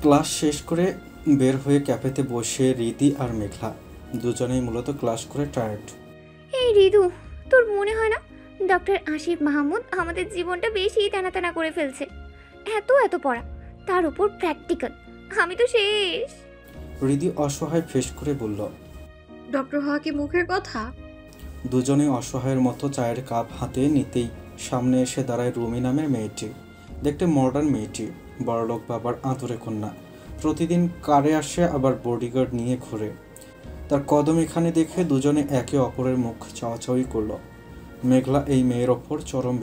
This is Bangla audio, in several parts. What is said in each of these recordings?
ক্লাস শেষ করে বের হয়ে ক্যাফেতে বসে রিদি আর মেঘলা দুজনেই মূলত ক্লাস করে টায়ার্ড। এই রিদু, তোর মনে হয় না ডক্টর আসিফ মাহমুদ আমাদের জীবনটা বেশি টানা টানা করে ফেলছে? এত এত পড়া, তার উপর প্র্যাকটিক্যাল, আমি তো শেষ। রিদি অসহায় ফেস করে বলল। ডক্টর হওয়া কি মুখের কথা? দুজনে অসহায়ের মতো চায়ের কাপ হাতে নিতেই সামনে এসে দাঁড়ায় রুমি নামের মেয়েটি। দেখতে মডার্ন মেয়েটি, বড়লোক বাবার আদরে কন্যা। প্রতিদিন কারে আসে, আবার বডিগার্ড নিয়ে ঘোরে। তার কদম এখানে দেখে দুজনে একে অপরের মুখ চাওয়াচাওয়ি করল। মেঘলা এই মেয়ের ওপর চরম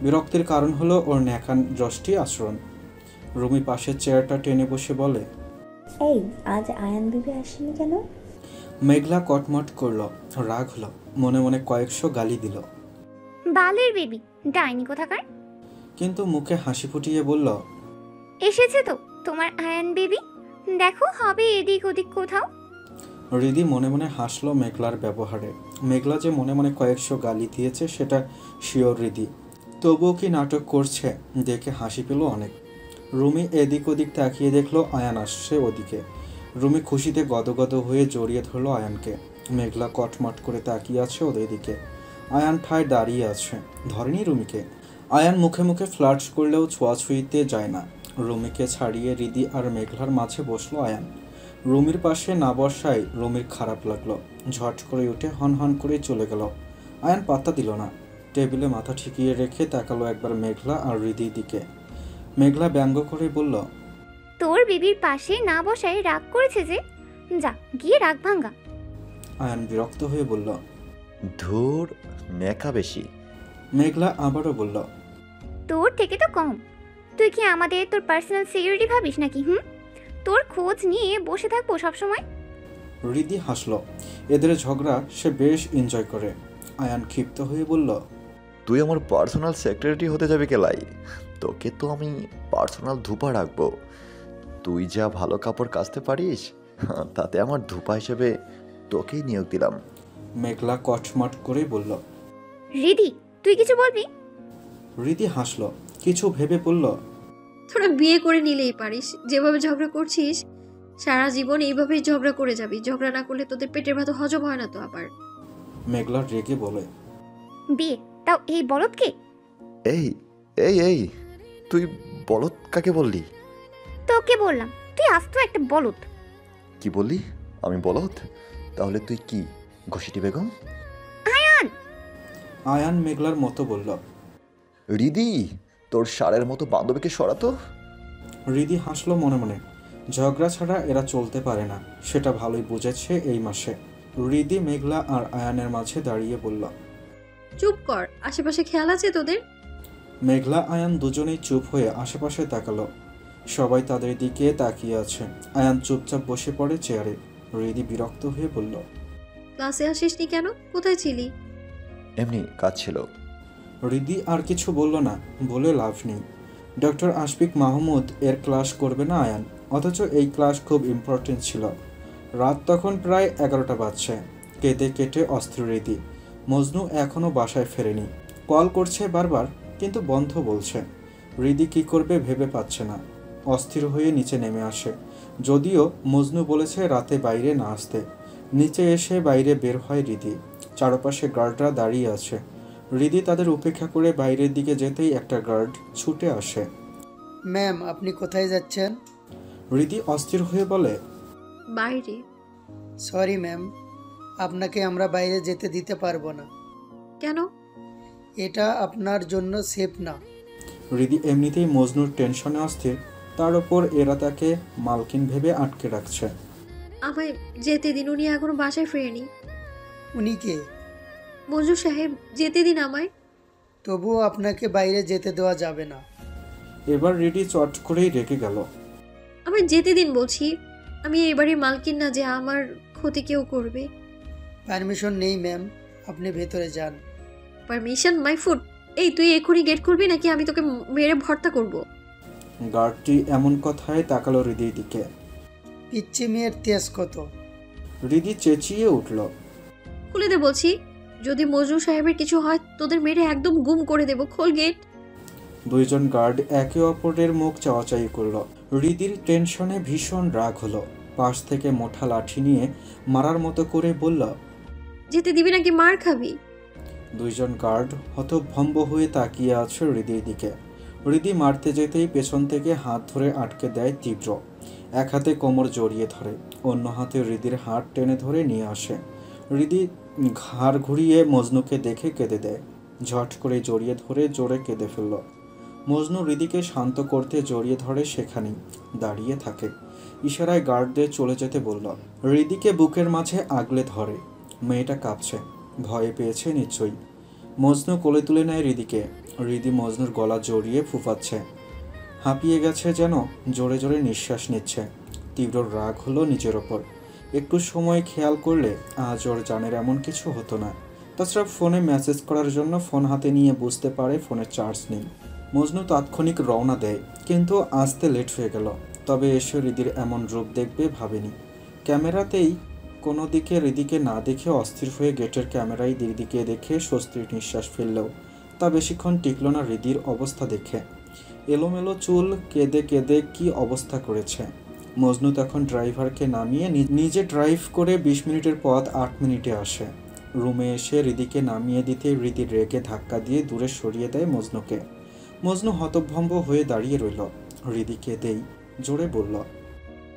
বিরক্তির কারণ হলো ওর ন্যাকান যষ্টি আচরণ। রুমি পাশের চেয়ারটা টেনে বসে বলে, এই আজ আয়ান বিবি আসেনি কেন? মেঘলা কটমট করল, রাগ হলো, মনে মনে কয়েকশো গালি দিল। বালের বেবি, ডাইনি কোথাকার। কিন্তু মুখে হাসি ফুটিয়ে বলল, এসেছে তো তোমার আয়ান বেবি, দেখো হবে এদিক ওদিক কোথাও। রিদি মনে মনে হাসলো মেঘলার ব্যবহারে। মেঘলা যে মনে মনে কয়েকশো গালি দিয়েছে সেটা শিওর রিদি, তবুও কি নাটক করছে দেখে হাসি পেল অনেক। রুমি এদিক ওদিক তাকিয়ে দেখলো আয়ান আসছে ওদিকে। রুমি খুশিতে গদগদ হয়ে জড়িয়ে ধরলো আয়ানকে। মেঘলা কটমট করে তাকিয়ে আছে ওদের দিকে। আয়ান ঠায় দাঁড়িয়ে আছে, ধরেনি রুমিকে। আয়ান মুখে মুখে ফ্লার্টস করলেও ছোঁয়াছুঁইতে যায় না। রুমিকে ছাড়িয়ে রিদি আর মেঘলার মাঝে বসলো আয়ান। রুমির পাশে না বসায় রুমির খারাপ লাগলো। ঝট করে উঠে হন হন করে চলে গেল। আয়ান পাত্তা দিল না, টেবিলে মাথা ঠেকিয়ে রেখে তাকালো একবার মেঘলা আর রিদির দিকে। মেঘলা ব্যঙ্গ করে বলল, তোর বেবির পাশে না বসায় রাগ করেছে যে, যা গিয়ে রাগ ভাঙ্গা। আয়ান বিরক্ত হয়ে বলল, ধুর, নেকা বেশি। মেঘলা আবারও বলল, তোর থেকে তো কম। তুই কি আমাদের তোর পার্সোনাল সিকিউরিটি ভাবিস নাকি? তোর খোঁজ নিয়ে বসে থাকবো সবসময়। রিদি হাসলো। এদের ঝগড়া সে বেশ এনজয় করে। আয়ান ক্ষিপ্ত হয়ে বলল, তুই আমার পার্সোনাল সেক্রেটারি হতে যাবি কেলাই? তোকে তো আমি পার্সোনাল ধুপা রাখবো। তুই যা ভালো কাপড় কাচতে পারিস, তাতে আমার ধুপা হিসেবে তোকেই নিয়োগ দিলাম। মেঘলা কটমট করে বলল। রিদি, তুই কিছু বলবি? রিদি হাসলো, কিছু ভেবে বলল, তোরা বিয়ে করে নিলেই পারিস। যেভাবে ঝগড়া করছিস সারা জীবন এইভাবেই ঝগড়া করে যাবি। ঝগড়া না করলে তোদের পেটের ভাত হজম হয় না তো আবার। মেঘলা রেগে বলে, বিয়ে তাও এই বলদকে? এই এই এই তুই বলদ কাকে বললি? তোকে বললাম, তুই আস্ত একটা বলদ। কি বললি? আমি বলদ? তাহলে তুই কি ঘষিটি বেগম? আয়ান মেঘলার মতো বলল। রিদি, তোর ষাঁড়ের মতো বান্ধবীকে সরাতো। রিদি হাসলো মনে মনে। ঝগড়া ছাড়া এরা চলতে পারে না, সেটা ভালোই বুঝেছে এই মাসে। রিদি মেঘলা আর আয়ানের মাঝে দাঁড়িয়ে বলল, চুপ কর, আশেপাশে খেয়াল আছে তোদের? মেঘলা আয়ান দুজনেই চুপ হয়ে আশেপাশে তাকালো। সবাই তাদের দিকে তাকিয়ে আছে। আয়ান চুপচাপ বসে পড়ে চেয়ারে। রিদি বিরক্ত হয়ে বলল, ক্লাসে আসিসনি কেন? কোথায় ছিলি? এমনি কাজ ছিল। রিদি আর কিছু বলল না, বলে লাভ নেই। ডক্টর আশফিক মাহমুদ এর ক্লাস করবে না আয়ান, অথচ এই ক্লাস খুব ইম্পর্টেন্ট ছিল। রাত তখন প্রায় 11টা বাজছে। কেঁদে কেটে অস্থির রিদি। মজনু এখনও বাসায় ফেরেনি। কল করছে বারবার, কিন্তু বন্ধ বলছে। রিদি কি করবে ভেবে পাচ্ছে না। অস্থির হয়ে নিচে নেমে আসে। যদিও মজনু বলেছে রাতে বাইরে না আসতে। নিচে এসে বাইরে বের হয় রিদি। চারপাশে গার্ডরা দাঁড়িয়ে আছে। রিদি তাদের উপেক্ষা করে বাইরের দিকে যেতেই একটা গার্ড ছুটে আসে। ম্যাম, আপনি কোথায় যাচ্ছেন? রিদি অস্থির হয়ে বলে, বাইরে। সরি ম্যাম, আপনাকে আমরা বাইরে যেতে দিতে পারবো না। কেন? এটা আপনার জন্য সেফ না। রিদি এমনিতেই মজনুর টেনশনে অস্থির, তার ওপর এরা তাকে মালকিন ভেবে আটকে রাখছে। আমায় যেতে দিন, উনি এখনো বাসায় ফেরেনি। উনি কে? মঞ্জু সাহেব, যেতে দিন আমায়। তবুও আপনাকে বাইরে যেতে দেওয়া যাবে না। এবার রিদি চট করেই রেগে গেল। আমায় যেতে দিন বলছি। আমি এই বাড়ির মালকিন না যে আমার ক্ষতি কেউ করবে। পারমিশন নেই ম্যাম, আপনি ভেতরে যান। Permission my food. এই তুই এখনই গেট খুলবি নাকি আমি তোকে মেরে ভর্তা করব? গার্ডটি এমন কথায় তাকালো রিদির দিকে। পিচ্ছি মেয়ের তেজ কত! রিদি চেঁচিয়ে উঠল, খুলে দে বলছি। যদি মজনু সাহেবের কিছু হয় তোদের মেরে একদম গুম করে দেব। খোল গেট। দুইজন গার্ড একে অপরের মুখ চাওয়াচাই করল। হৃদির টেনশনে ভীষণ রাগ হলো। পাশ থেকে মোটা লাঠি নিয়ে মারার মতো করে বলল, যেতে দিবি নাকি মার খাবি? দুইজন গার্ড হতভম্ব হয়ে তাকিয়ে আছে হৃদির দিকে। হৃদি মারতে যেতেই পেছন থেকে হাত ধরে আটকে দেয় তীব্র। এক হাতে কোমর জড়িয়ে ধরে, অন্য হাতে হৃদির হাত টেনে ধরে নিয়ে আসে। হৃদি ঘাড় ঘুরিয়ে মজনুকে দেখে কেঁদে দেয়। ঝট করে জড়িয়ে ধরে জোরে কেঁদে ফেলল। মজনু হৃদিকে শান্ত করতে জড়িয়ে ধরে সেখানেই দাঁড়িয়ে থাকে। ইশারায় গার্ডদের চলে যেতে বলল। হৃদিকে বুকের মাঝে আগলে ধরে। মেয়েটা কাঁপছে, ভয়ে পেয়েছে নিশ্চয়ই। মজনু কোলে তুলে নেয় হৃদিকে। হৃদি মজনুর গলা জড়িয়ে ফুফাচ্ছে, হাঁপিয়ে গেছে যেন, জোরে জোরে নিঃশ্বাস নিচ্ছে। তীব্র রাগ হলো নিজের ওপর। একটু সময় খেয়াল করলে আজ ওর জানের এমন কিছু হতো না। তাছাড়া ফোনে মেসেজ করার জন্য ফোন হাতে নিয়ে বুঝতে পারে ফোনে চার্জ নেই। মজনু তাৎক্ষণিক রওনা দেয়, কিন্তু আসতে লেট হয়ে গেল। তবে এসে হৃদির এমন রূপ দেখবে ভাবেনি। ক্যামেরাতেই কোনো দিকে হৃদিকে না দেখে অস্থির হয়ে গেটের ক্যামেরায় দিদিকে দেখে স্বস্তির নিঃশ্বাস ফেললেও তা বেশিক্ষণ টিকল না হৃদির অবস্থা দেখে। এলোমেলো চুল, কেঁদে কেঁদে কি অবস্থা করেছে। মজনু তখন ড্রাইভারকে নামিয়ে নিজে ড্রাইভ করে 20 মিনিটের পথ 8 মিনিটে আসে। রুমে এসে হৃদিকে নামিয়ে দিতে হৃদির রেগে ধাক্কা দিয়ে দূরে সরিয়ে দেয় মজনুকে। মজনু হতভম্ব হয়ে দাঁড়িয়ে রইল। হৃদি কেঁদেই জোরে বলল,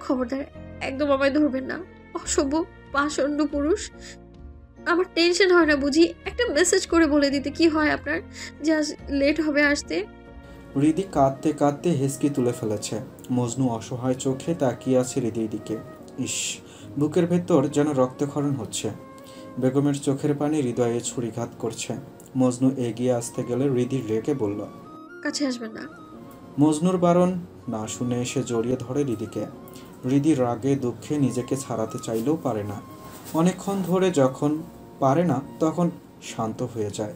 খবরদার একদম আমায় ধরবেন না, অসভ্য পাষণ্ড পুরুষ। আমার টেনশন হয় না বুঝি? একটা মেসেজ করে বলে দিতে কি হয় আপনার যে আজ লেট হবে আসতে? হৃদি কাঁদতে কাঁদতে হেসকি তুলে ফেলেছে। মজনু অসহায় চোখে তাকিয়ে আছে হৃদির দিকে। ইস, বুকের ভেতর যেন রক্তক্ষরণ হচ্ছে। বেগমের চোখের পানি হৃদয়ে ছুরিঘাত করছে। মজনু এগিয়ে আসতে গেলে হৃদির রেগে বলল, কাছে আসবেন না। মজনুর বারণ না শুনে এসে জড়িয়ে ধরে হৃদিকে। হৃদি রাগে দুঃখে নিজেকে ছাড়াতে চাইলেও পারে না। অনেকক্ষণ ধরে যখন পারে না তখন শান্ত হয়ে যায়।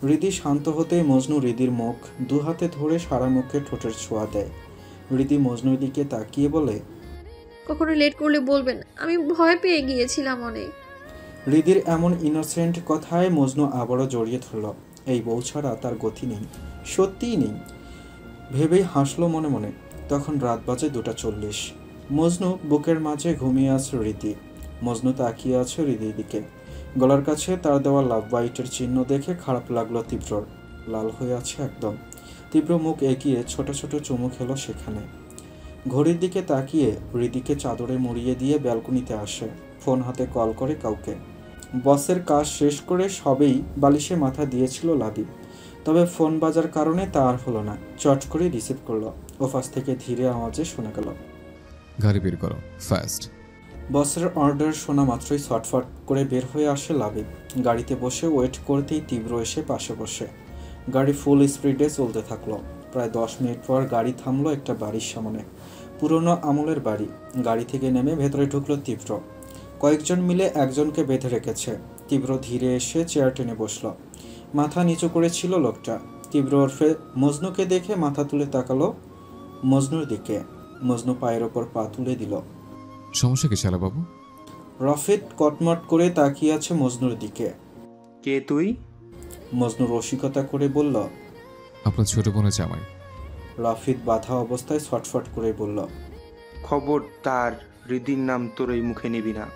হৃদি শান্ত হতেই মজনু হৃদির মুখ দুহাতে ধরে সারা মুখে ঠোঁটের ছোঁয়া দেয়। হৃদি মজনুর দিকে তাকিয়ে বলে, কখনো লেট করলে বলবেন, আমি ভয় পেয়ে গিয়েছিলাম অনেক। হৃদির এমন ইনোসেন্ট কথায় মজনু আবারও জড়িয়ে ধরল। এই বউ ছাড়া তার গতি নেই, সত্যিই নেই ভেবেই হাসলো মনে মনে। তখন রাত বাজে 2:40। মজনু বুকের মাঝে ঘুমিয়ে আছে হৃদি। মজনু তাকিয়ে আছে হৃদির দিকে। গলার কাছে তার দেওয়া লাভ বাইটের চিহ্ন দেখে খারাপ লাগলো তীব্রর। লাল হয়ে আছে একদম। তীব্র মুখ এগিয়ে ছোট ছোট চুমু খেলো সেখানে। ঘড়ির দিকে তাকিয়ে হৃদিকে চাদরে মুড়িয়ে দিয়ে ব্যালকনিতে আসে। ফোন হাতে কল করে কাউকে। বসের কাজ শেষ করে সবেই বালিশে মাথা দিয়েছিল লাবি। তবে ফোন বাজার কারণে তা আর হলো না। চট করে রিসিভ করলো। ওপাশ থেকে ধীরে আওয়াজে শোনা গেল, গাড়ি বের করো ফাস্ট। বসের অর্ডার শোনা মাত্রই ছটফট করে বের হয়ে আসে লাবি। গাড়িতে বসে ওয়েট করতেই তীব্র এসে পাশে বসে। গাড়ি ফুল স্পিডে চলতে থাকলো। প্রায় 10 মিনিট পর গাড়ি থামলো একটা বাড়ির সামনে। পুরনো আমলের বাড়ি। গাড়ি থেকে নেমে ভেতরে ঢুকলো তীব্র। কয়েকজন মিলে একজনকে বেঁধে রেখেছে। তীব্র ধীরে এসে চেয়ার টেনে বসলো। মাথা নিচু করেছিল লোকটা। তীব্র ওরফে মজনুকে দেখে মাথা তুলে তাকালো মজনুর দিকে। মজনু পায়ের ওপর পা তুলে দিল। সমস্যা কি শালাবাবু? রফিক কটমট করে তাকিয়ে আছে মজনুর দিকে। কে তুই? মজনু রসিকতা করে বলল, আপনার ছোট বোনের জামাই। রাফিদ বাধা অবস্থায় ছটফট করে বলল, খবর তার হৃদির নাম তোর এই মুখে নিবি না।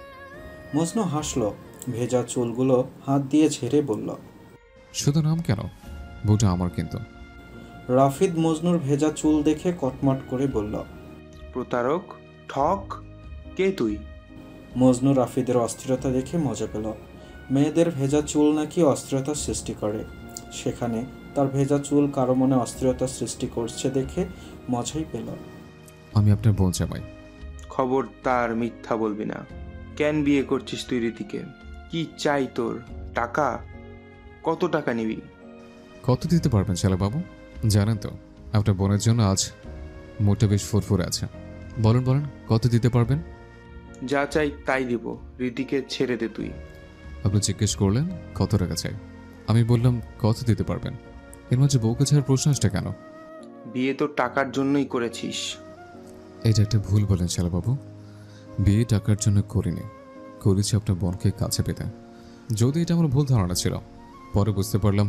মজনু হাসলো। ভেজা চুলগুলো হাত দিয়ে ঝেড়ে বলল, শুধু নাম কেন, বউটা আমার কিন্তু। রাফিদ মজনুর ভেজা চুল দেখে কটমট করে বলল, প্রতারক, ঠক, কে তুই? মজনু রাফিদের অস্থিরতা দেখে মজা পেল। মেয়েদের ভেজা চুল নাকি অস্থিরতার সৃষ্টি করে। সেখানে তার ভেজা চুল কারো মনে অস্থিরতার সৃষ্টি করছে দেখে মজাই পেল। আমি আপনার বোন জামাই। খবর তার, মিথ্যা বলবি না। কেন বিয়ে করছিস তুই রীতিকে? কি চাই তোর? টাকা? কত টাকা নিবি? কত দিতে পারবেন শালাবাবু? জানেন তো আপনার বোনের জন্য আজ মোটা বেশ ফুরফুরে আছে। বলেন বলেন, কত দিতে পারবেন? যা চাই তাই দিব। রীতিকে ছেড়ে দে তুই। আপনি জিজ্ঞেস করলেন কত টাকা চাই, আমি বললাম কত দিতে পারবেন। এর মাঝে বউকে ছাড়ার প্রশ্ন আসটা কেন? বিয়ে তো টাকার জন্যই করেছিস। এটা একটা ভুল বলেন শালাবাবু। বিয়ে টাকার জন্য করিনি, করেছি আপনার বোনকে কাছে পেতে। যদি এটা আমার ভুল ধারণা ছিল, পরে বুঝতে পারলাম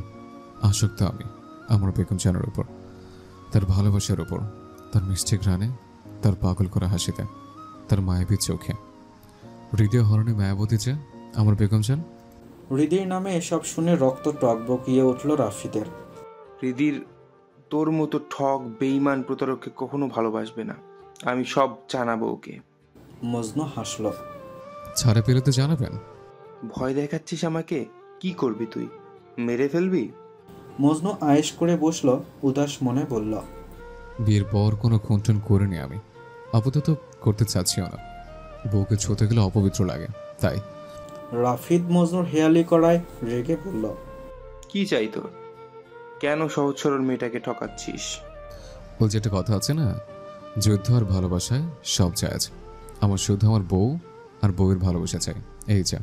আসক্ত আমি আমার বেগম জানার উপর। তার ভালোবাসার ওপর, তার মিষ্টি ঘ্রাণে, তার পাগল করা হাসিতে, তার মায়াবী চোখে। হৃদয় হরণে মায়াবতী যে আমার বেগম যান। হৃদির নামে এসব শুনে রক্ত টকবকিয়ে উঠল রাফিদের। হৃদির তোর মতো ঠক বেইমান প্রতারককে কখনো ভালোবাসবে না। আমি সব জানাবো ওকে। মজনু হাসল। ছাড়া পেলে তো জানাবেন। ভয় দেখাচ্ছিস আমাকে? কি করবি তুই? মেরে ফেলবি? মজনু আয়েশ করে বসল, উদাস মনে বলল, বিয়ের পর কোনো খুনটুন করিনি আমি, আপাতত করতে চাচ্ছিও না। বউকে ছুঁতে গেলে অপবিত্র লাগে, তাই। রাফিদ মজনুর হেয়ালি করায় রেগে বলল, কি চাই তোর? কেন সহজ সরল মেয়েটাকে ঠকাচ্ছিস? ওই যেটা কথা আছে না, যুদ্ধ আর ভালোবাসায় সব যায় আছে। আমার শুধু আমার বউ আর বউয়ের ভালোবাসা চাই। এই যা,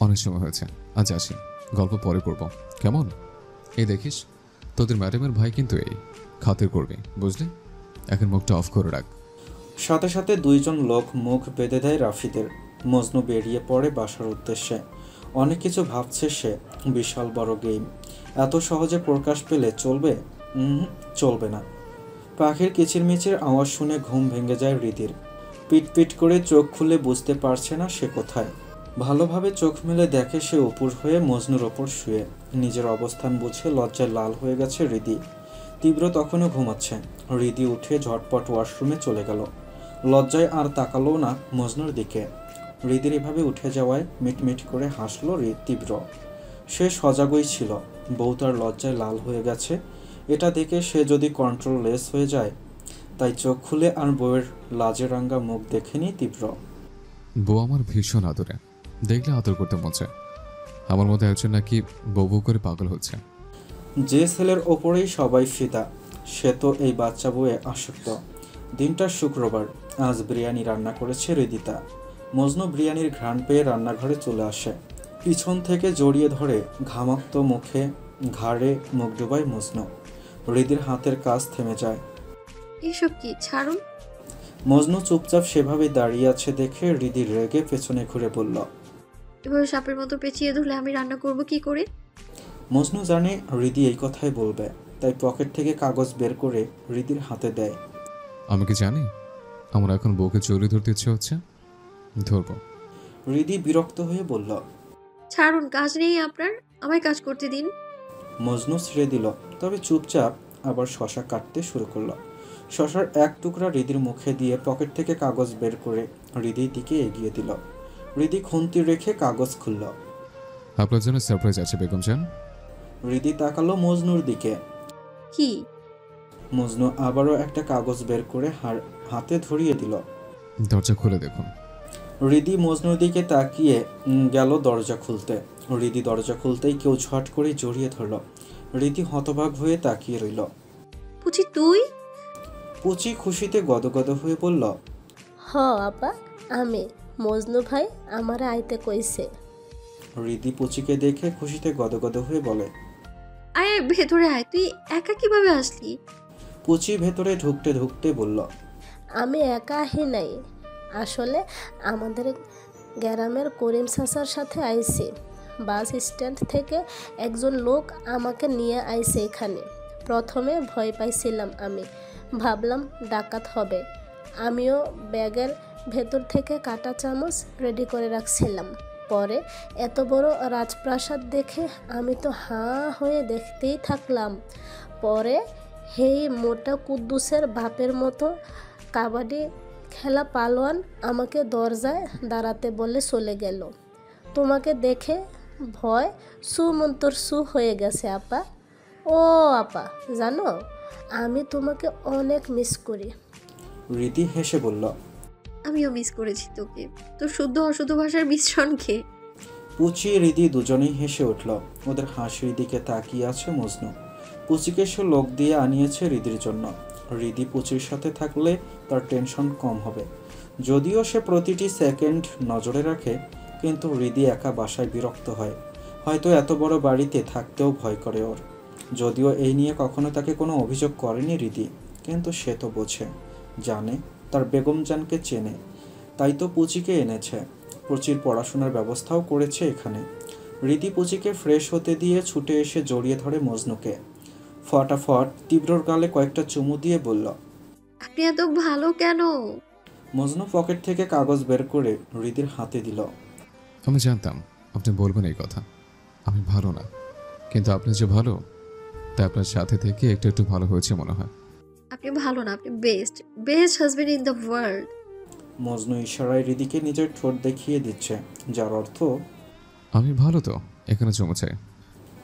অনেক সময় হয়েছে, আজ আসি, গল্প পরে করব, কেমন? এই দেখিস, তোদের ম্যাডামের ভাই কিন্তু এই খাতির করবি, বুঝলি? এখন মুখটা অফ করে রাখ। সাথে সাথে দুইজন লোক মুখ বেঁধে দেয় রাফিদের। মজনু বেরিয়ে পড়ে বাসার উদ্দেশ্যে। অনেক কিছু ভাবছে সে। বিশাল বড় গেম, এত সহজে প্রকাশ পেলে চলবে? চলবে না। পাখির কিচিরমিচির আওয়াজ শুনে ঘুম ভেঙে যায় হৃদির। পিট করে চোখ খুলে বুঝতে পারছে না সে কোথায়। ভালোভাবে চোখ মেলে দেখে সে উপর হয়ে মজনুর ওপর শুয়ে। নিজের অবস্থান বুঝে লজ্জায় লাল হয়ে গেছে হৃদি। তীব্র তখনও ঘুমাচ্ছে। হৃদি উঠে ঝটপট ওয়াশরুমে চলে গেল। লজ্জায় আর তাকালো না মজনুর দিকে। হৃদির এভাবে উঠে যাওয়ায় মিটমিট করে হাসল তীব্র। সে সজাগই ছিল। বউ তার লজ্জায় লাল হয়ে গেছে, এটা দেখে সে যদি কন্ট্রোললেস হয়ে যায়। তাই চোখ খুলে আর বউয়ের লাজে রাঙ্গা মুখ দেখেনি তীব্র। বউ আমার ভীষণ আদরে, দেখলে আদর করতে মন চায়। আমার মতো একজন নাকি বউ করে পাগল হচ্ছে। যে ছেলের ওপরেই সবাই ফিদা, সে তো এই বাচ্চা বউয়ে আসক্ত। দিনটা শুক্রবার। আজ বিরিয়ানি রান্না করেছে হৃদিতা। মজনু বিরিয়ানির ঘ্রাণ পেয়ে রান্নাঘরে চলে আসে। পিছন থেকে জড়িয়ে ধরে ঘামাক্ত মুখে ঘাড়ে মুখ ডুবায় মজনু। হৃদির হাতের কাজ থেমে যায়। এসব কি? ছাড়ুন। মজনু চুপচাপ সেভাবে দাঁড়িয়ে আছে দেখে হৃদি রেগে পেছনে ঘুরে বলল, এভাবে সাপের মতো পেঁচিয়ে ধরলে আমি রান্না করব কি করে? মজনু জানে হৃদি এই কথাই বলবে, তাই পকেট থেকে কাগজ বের করে হৃদির হাতে দেয়। আমি কি জানি আমার এখন বউকে চুরি ধরতে ইচ্ছে হচ্ছে? ধরবো। হৃদি বিরক্ত হয়ে বলল, ছাড়ুন, কাজ নেই আপনার, আমায় কাজ করতে দিন। মজনু ছেড়ে দিল, তবে চুপচাপ আবার শশা কাটতে শুরু করলো। শশার এক টুকরা হৃদির মুখে দিয়ে পকেট থেকে কাগজ বের করে হৃদির দিকে এগিয়ে দিল। হৃদি খুন্তি রেখে কাগজ খুলল। আপনার জন্য সারপ্রাইজ আছে বেগম জান। হৃদি তাকালো মজনুর দিকে। কি? মজনু আবারও একটা কাগজ বের করে হাতে ধরিয়ে দিল। দরজা খুলে দেখুন। হৃদি মজনুর দিকে তাকিয়ে গেল দরজা খুলতে। হৃদি দরজা খুলতেই কেউ ঝট করে জড়িয়ে ধরল। হৃদি হতবাক হয়ে তাকিয়ে রইল। পুচি তুই? পুচি খুশিতে গদগদ হয়ে বলল, হ আপা, আমি মজনু ভাই আমার আইতে কইছে। হৃদি পুচিকে দেখে খুশিতে গদগদ হয়ে বলে, আয় আয়, ভেতরে আয়। তুই একা কিভাবে আসলি? পুচি ভেতরে ঢুকতে ঢুকতে বলল, আমি একা আহি নাই, আসলে আমাদের গ্রামের করিম চাচার সাথে আইছি। বাস স্ট্যান্ড থেকে একজন লোক আমাকে নিয়ে আইছে এখানে। প্রথমে ভয় পাইছিলাম, আমি ভাবলাম ডাকাত হবে। আমিও ব্যাগের ভেতর থেকে কাঁটা চামচ রেডি করে রাখছিলাম। পরে এত বড় রাজপ্রাসাদ দেখে আমি তো হাঁ হয়ে দেখতেই থাকলাম। পরে হেই মোটা কুদ্দুসের বাপের মতো কাবাডি খেলা পালোয়ান আমাকে দরজায় দাঁড়াতে বলে চলে গেল। তোমাকে দেখে ভয় সুমন্তর সু হয়ে গেছে আপা। ও আপা, জানো আমি তোমাকে অনেক মিস করি। হৃদি হেসে বলল, আমিও মিস করেছি তোকে, তোর শুদ্ধ অশুদ্ধ ভাষার মিশ্রণ খেয়ে। পুচি হৃদি দুজনেই হেসে উঠল। ওদের হাসির দিকে তাকিয়ে আছে মজনু। পুচিকে সে লোক দিয়ে আনিয়েছে হৃদির জন্য। হৃদি পুচির সাথে থাকলে তার টেনশন কম হবে। যদিও সে প্রতিটি সেকেন্ড নজরে রাখে, কিন্তু হৃদি একা বাসায় বিরক্ত হয়। হয়তো এত বড় বাড়িতে থাকতেও ভয় করে ওর। যদিও এই নিয়ে কখনো তাকে কোনো অভিযোগ করেনি হৃদি, কিন্তু সে তো বোঝে, জানে, তার বেগম জানকে চেনে। তাই তো পুচিকে এনেছে। পুচির পড়াশোনার ব্যবস্থাও করেছে এখানে। হৃদি পুচিকে ফ্রেশ হতে দিয়ে ছুটে এসে জড়িয়ে ধরে মজনুকে। ফটাফট তীব্রর গালে কয়েকটা চুমু দিয়ে বলল। আপনি এত ভালো কেন? মজনু পকেট থেকে কাগজ বের করে হৃদির হাতে দিল। আমি জানতাম আপনি বলবেন এই কথা। আমি ভালো না, কিন্তু আপনি যে ভালো তা আপনার সাথে থেকে একটু একটু ভালো হয়েছে মনে হয়। আপনি ভালো না, আপনি best husband in the world. Majnu ইশারায় হৃদিকে নিজের ঠোঁট দেখিয়ে দিচ্ছে, যার অর্থ আমি ভালো তো, এখানে চুমু চাই।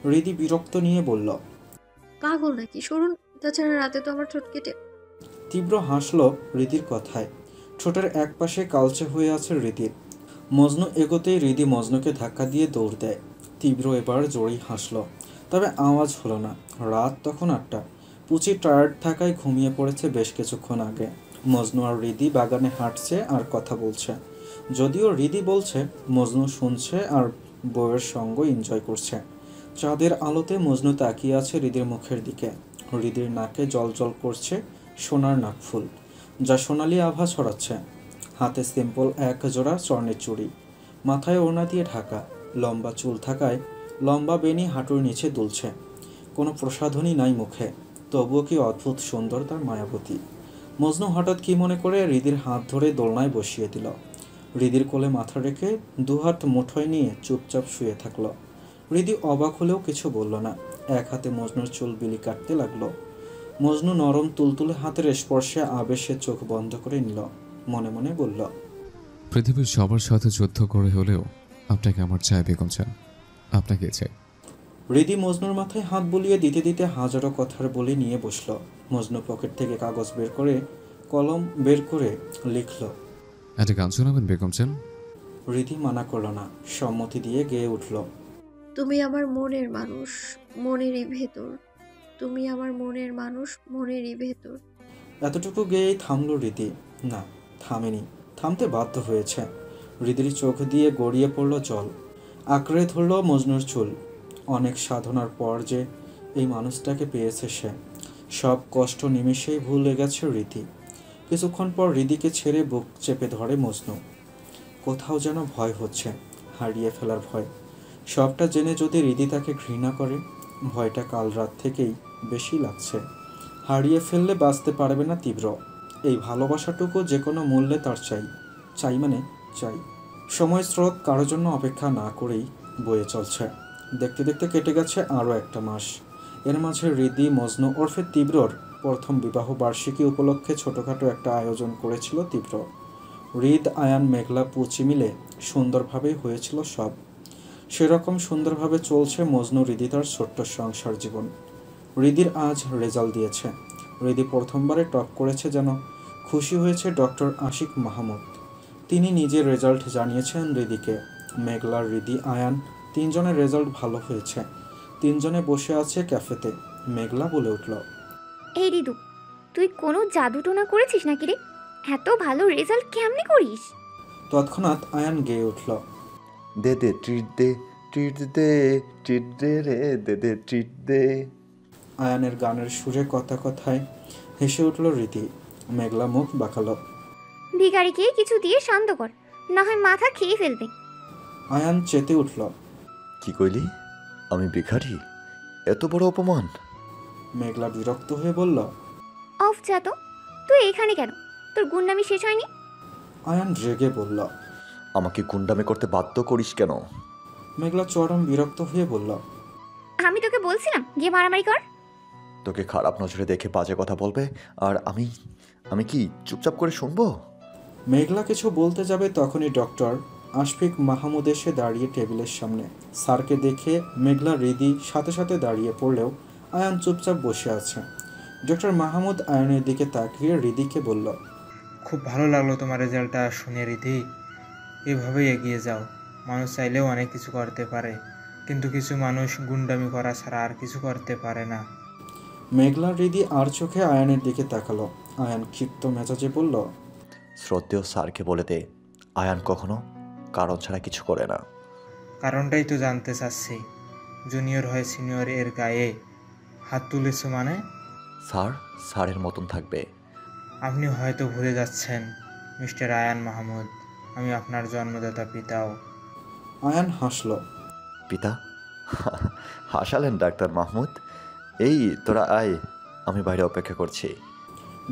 হৃদি বিরক্ত নিয়ে বলল। পাগল নাকি? সরুন, তাছাড়া রাতে তো আমার ঠোঁট কেটে। তীব্র হাসল হৃদির কথায়। ঠোঁটের এক পাশে কালচে হয়ে আছে হৃদির। মজনু এগোতেই হৃদি মজনুকে ধাক্কা দিয়ে দৌড় দেয়। তীব্র এবার জোরেই হাসল, তবে আওয়াজ হলো না। রাত তখন 8টা। পুচি টায়ার্ড থাকায় ঘুমিয়ে পড়েছে বেশ কিছুক্ষণ আগে। মজনু আর হৃদি বাগানে হাঁটছে আর কথা বলছে। যদিও হৃদি বলছে, মজনু শুনছে আর বউয়ের সঙ্গ এনজয় করছে। চাঁদের আলোতে মজনু তাকিয়ে আছে হৃদির মুখের দিকে। হৃদির নাকে জল জল করছে সোনার নাকফুল, যা সোনালি আভা ছড়াচ্ছে। হাতে সিম্পল এক জোড়া স্বর্ণের চুড়ি, মাথায় ওড়না দিয়ে ঢাকা। লম্বা চুল থাকায় লম্বা বেনি হাঁটুর নিচে দুলছে। কোনো প্রসাধনী নাই মুখে, তবুও কি অদ্ভুত সুন্দর তার মায়াবতী। মজনু হঠাৎ কি মনে করে হৃদির হাত ধরে দোলনায় বসিয়ে দিল। হৃদির কোলে মাথা রেখে দুহাত মুঠোয় নিয়ে চুপচাপ শুয়ে থাকলো। হৃদি অবাক হলেও কিছু বলল না। এক হাতে মজনুর চুল বিলি কাটতে লাগলো। মজনু নরম তুলতুলে হাতের স্পর্শে আবেশে চোখ বন্ধ করে নিল। মনে মনে বলল, পৃথিবীর সবার সাথে যুদ্ধ করে হলেও আপনাকে আমার চাই বেগম চান, আপনাকে চাই। হৃদি মজনুর মাথায় হাত বুলিয়ে দিতে দিতে হাজারো কথার বলে নিয়ে বসল। মজনু পকেট থেকে কাগজ বের করে কলম বের করে লিখল। একটা গান শোনাবেন বেগম চান? হৃদি মানা করল না, সম্মতি দিয়ে গেয়ে উঠল। তুমি আমার মনের মানুষ, মনেরই ভেতর। তুমি আমার মনের মানুষ, মনেরই ভেতর। এতটুকু গেয়েই থামল হৃদি। না, থামেনি, থামতে বাধ্য হয়েছে। হৃদির চোখ দিয়ে গড়িয়ে পড়ল জল। আঁকড়ে ধরল মজনুর চুল। অনেক সাধনার পর যে এই মানুষটাকে পেয়েছে সে। সব কষ্ট নিমেষেই ভুলে গেছে হৃদি। কিছুক্ষণ পর হৃদিকে ছেড়ে বুক চেপে ধরে মজনু। কোথাও যেন ভয় হচ্ছে, হারিয়ে ফেলার ভয়। সবটা জেনে যদি হৃদি তাকে ঘৃণা করে, ভয়টা কাল রাত থেকেই বেশি লাগছে। হারিয়ে ফেললে বাঁচতে পারবে না তীব্র। এই ভালোবাসাটুকু যে কোনো মূল্যে তার চাই। চাই মানে চাই। সময় স্রোত কারোর জন্য অপেক্ষা না করেই বয়ে চলছে। দেখতে দেখতে কেটে গেছে আরও একটা মাস। এর মাঝে হৃদি মজনু ওরফে তীব্রর প্রথম বিবাহ বার্ষিকী উপলক্ষে ছোটোখাটো একটা আয়োজন করেছিল তীব্র। হৃদ, আয়ান, মেঘলা, পুচি মিলে সুন্দরভাবেই হয়েছিল সব। সেরকম সুন্দরভাবে চলছে মজনু হৃদি তার ছোট্ট সংসার জীবন। হৃদির আজ রেজাল্ট দিয়েছে। হৃদি প্রথমবারে টপ করেছে যেন। খুশি হয়েছে ডক্টর আশিক মাহমুদ। তিনি নিজের রেজাল্ট জানিয়েছেন হৃদিকে। মেঘলা, হৃদি, আয়ান তিনজনের রেজাল্ট ভালো হয়েছে। তিনজনে বসে আছে ক্যাফেতে। মেঘলা বলে উঠল, এই রিদু, তুই কোনো জাদুটোনা করেছিস নাকি রে? এত ভালো রেজাল্ট কেমনে করিস? তৎক্ষণাৎ আয়ান গেয়ে উঠল, দে দে ট্রিট দে, ট্রিট দে, ট্রিট দে রে, দে দে ট্রিট দে। আয়ানের গানের সুরে কথায় হেসে উঠল হৃদি। মেঘলা মুখ বাঁকালো। ভিখারিকে কিছু দিয়ে শান্ত কর, না হয় মাথা খেয়ে ফেলবে। আয়ান চেতে উঠল। কি কইলি? আমি ভিখারি? এত বড় অপমান! মেঘলা বিরক্ত হয়ে বলল, অফ যা তো, তুই এখানে কেন? তোর গুন্ডামি শেষ হয়নি? আয়ান রেগে বলল, আমাকে গুন্ডামি করতে বাধ্য করিস কেন? মেঘলা চরম বিরক্ত হয়ে বলল, আমি তোকে বলছিলাম গিয়ে মারামারি কর। তোকে খারাপ নজরে দেখে বাজে কথা বলবে আর আমি কি চুপচাপ করে শুনবো? মেঘলা কিছু বলতে যাবে তখনই ডক্টর আশফিক মাহমুদ এসে দাঁড়িয়ে টেবিলের সামনে। স্যারকে দেখে মেঘলা হৃদি সাথে সাথে দাঁড়িয়ে পড়লেও আয়ান চুপচাপ বসে আছে। ডক্টর মাহমুদ আয়ানের দিকে তাকিয়ে হৃদিকে বলল, খুব ভালো লাগলো তোমার রেজাল্টটা শুনে হৃদি। এভাবেই এগিয়ে যাও। মানুষ চাইলেও অনেক কিছু করতে পারে, কিন্তু কিছু মানুষ গুন্ডামি করা ছাড়া আর কিছু করতে পারে না। মেঘলা হৃদি আর চোখে আয়ানের দিকে তাকালো। আয়ান ক্ষিপ্ত মেজাজে বলল, শ্রদ্ধেয় স্যারকে বলে দে, আয়ান কখনো কারণ ছাড়া কিছু করে না। কারণটাই তো জানতে চাচ্ছি। জুনিয়র হয়ে সিনিয়র এর গায়ে হাত তুলেছো মানে? স্যার স্যারের মতন থাকবে। আপনি হয়তো ভুলে যাচ্ছেন মিস্টার আয়ান মাহমুদ, আমি আপনার জন্মদাতা পিতাও। আয়ান হাসল। পিতা? হাসালেন ডাক্তার মাহমুদ। এই তোরা আয়, আমি বাইরে অপেক্ষা করছি।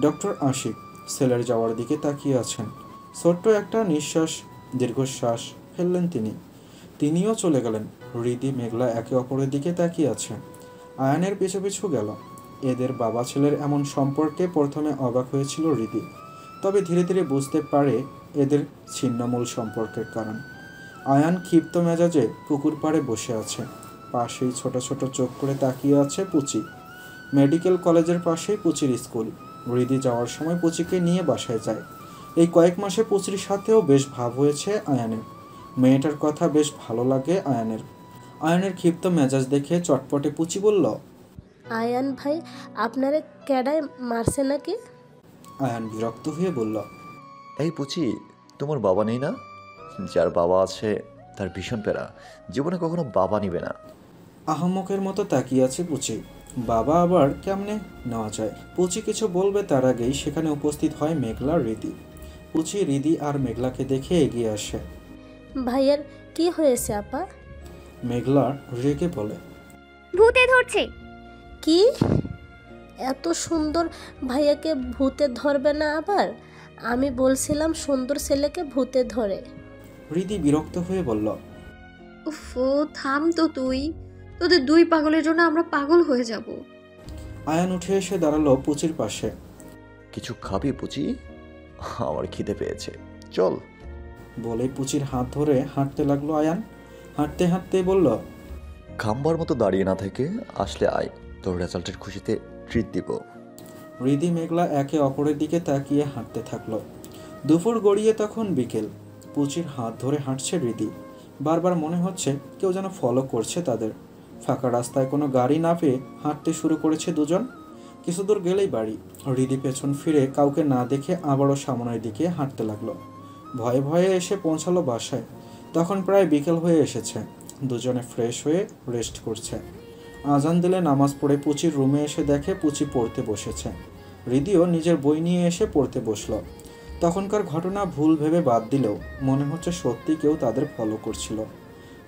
ডক্টর আশিক সেলের যাওয়ার দিকে তাকিয়ে আছেন। ছোট্ট একটা নিঃশ্বাস, দীর্ঘশ্বাস ফেললেন তিনিও চলে গেলেন। হৃদি মেঘলা একে অপরের দিকে তাকিয়ে আছে। আয়ানের পিছু পিছু গেল। এদের বাবা ছেলের এমন সম্পর্কে প্রথমে অবাক হয়েছিল হৃদি, তবে ধীরে ধীরে বুঝতে পারে এদের ছিন্নমূল সম্পর্কের কারণ। আয়ান ক্ষিপ্ত মেজাজে পুকুর পাড়ে বসে আছে। পাশেই ছোট ছোট চোখ করে তাকিয়ে আছে পুচি। মেডিকেল কলেজের পাশেই পুচির স্কুল। হৃদি যাওয়ার সময় পুচিকে নিয়ে বাসায় যায়। এই কয়েক মাসে পুচির সাথেও বেশ ভাব হয়েছে আয়ানের। মেয়েটার কথা বেশ ভালো লাগে আয়ানের। আয়ানের ক্ষিপ্ত মেজাজ দেখে চটপটে পুচি বলল, আয়ান ভাই, আপনারে ক্যাডায় মারছে নাকি? আয়ান বিরক্ত হয়ে বলল, এই পুচি, তোমার বাবা নেই না? যার বাবা আছে তার ভীষণ পেরা, জীবনে কখনো বাবা নিবে না। আহম্মকের মতো তাকিয়ে আছে পুচি। বাবা আবার কেমনে নেওয়া যায়? পুচি কিছু বলবে তার আগেই সেখানে উপস্থিত হয় মেঘলা, হৃদি। পুচি হৃদি আর মেঘলাকে দেখে এগিয়ে আসে। ভাইয়ের কি হয়েছে আপা? মেঘলা রেগে বলে, ভূতে ধরছে। কি? এত সুন্দর ভাইয়াকে ভূতে ধরবে না আবার? আমি বলছিলাম সুন্দর ছেলেকে ভূতে ধরে। হৃদি বিরক্ত হয়ে বলল, উফো, থাম তো তুই। তোদের দুই পাগলের জন্য আমরা পাগল হয়ে যাব। আয়ান উঠে এসে দাঁড়ালো পুচির পাশে। কিছু খাবি পুচি? আমার খিদে পেয়েছে, চল। বলে পুচির হাত ধরে হাঁটতে লাগলো আয়ান। হাঁটতে হাঁটতে বলল, খাম্বার মতো দাঁড়িয়ে না থেকে আসলে আয়, তোর রেজাল্টের খুশিতে ট্রিট দিব। হৃদি মেঘলা একে অপরের দিকে তাকিয়ে হাঁটতে থাকলো। দুপুর গড়িয়ে তখন বিকেল। পুচির হাত ধরে হাঁটছে হৃদি। বারবার মনে হচ্ছে কেউ যেন ফলো করছে তাদের। ফাঁকা রাস্তায় কোনো গাড়ি না পেয়ে হাঁটতে শুরু করেছে দুজন। কিছু দূর গেলেই বাড়ি। হৃদি পেছন ফিরে কাউকে না দেখে আবারও সামনের দিকে হাঁটতে লাগলো। ভয়ে ভয়ে এসে পৌঁছালো বাসায়। তখন প্রায় বিকেল হয়ে এসেছে। দুজনে ফ্রেশ হয়ে রেস্ট করছে। আজান দিলে নামাজ পড়ে পুচির রুমে এসে দেখে পুচি পড়তে বসেছে। হৃদিও নিজের বই নিয়ে এসে পড়তে বসলো। তখনকার ঘটনা ভুল ভেবে বাদ দিলেও মনে হচ্ছে সত্যি কেউ তাদের ফলো করছিল।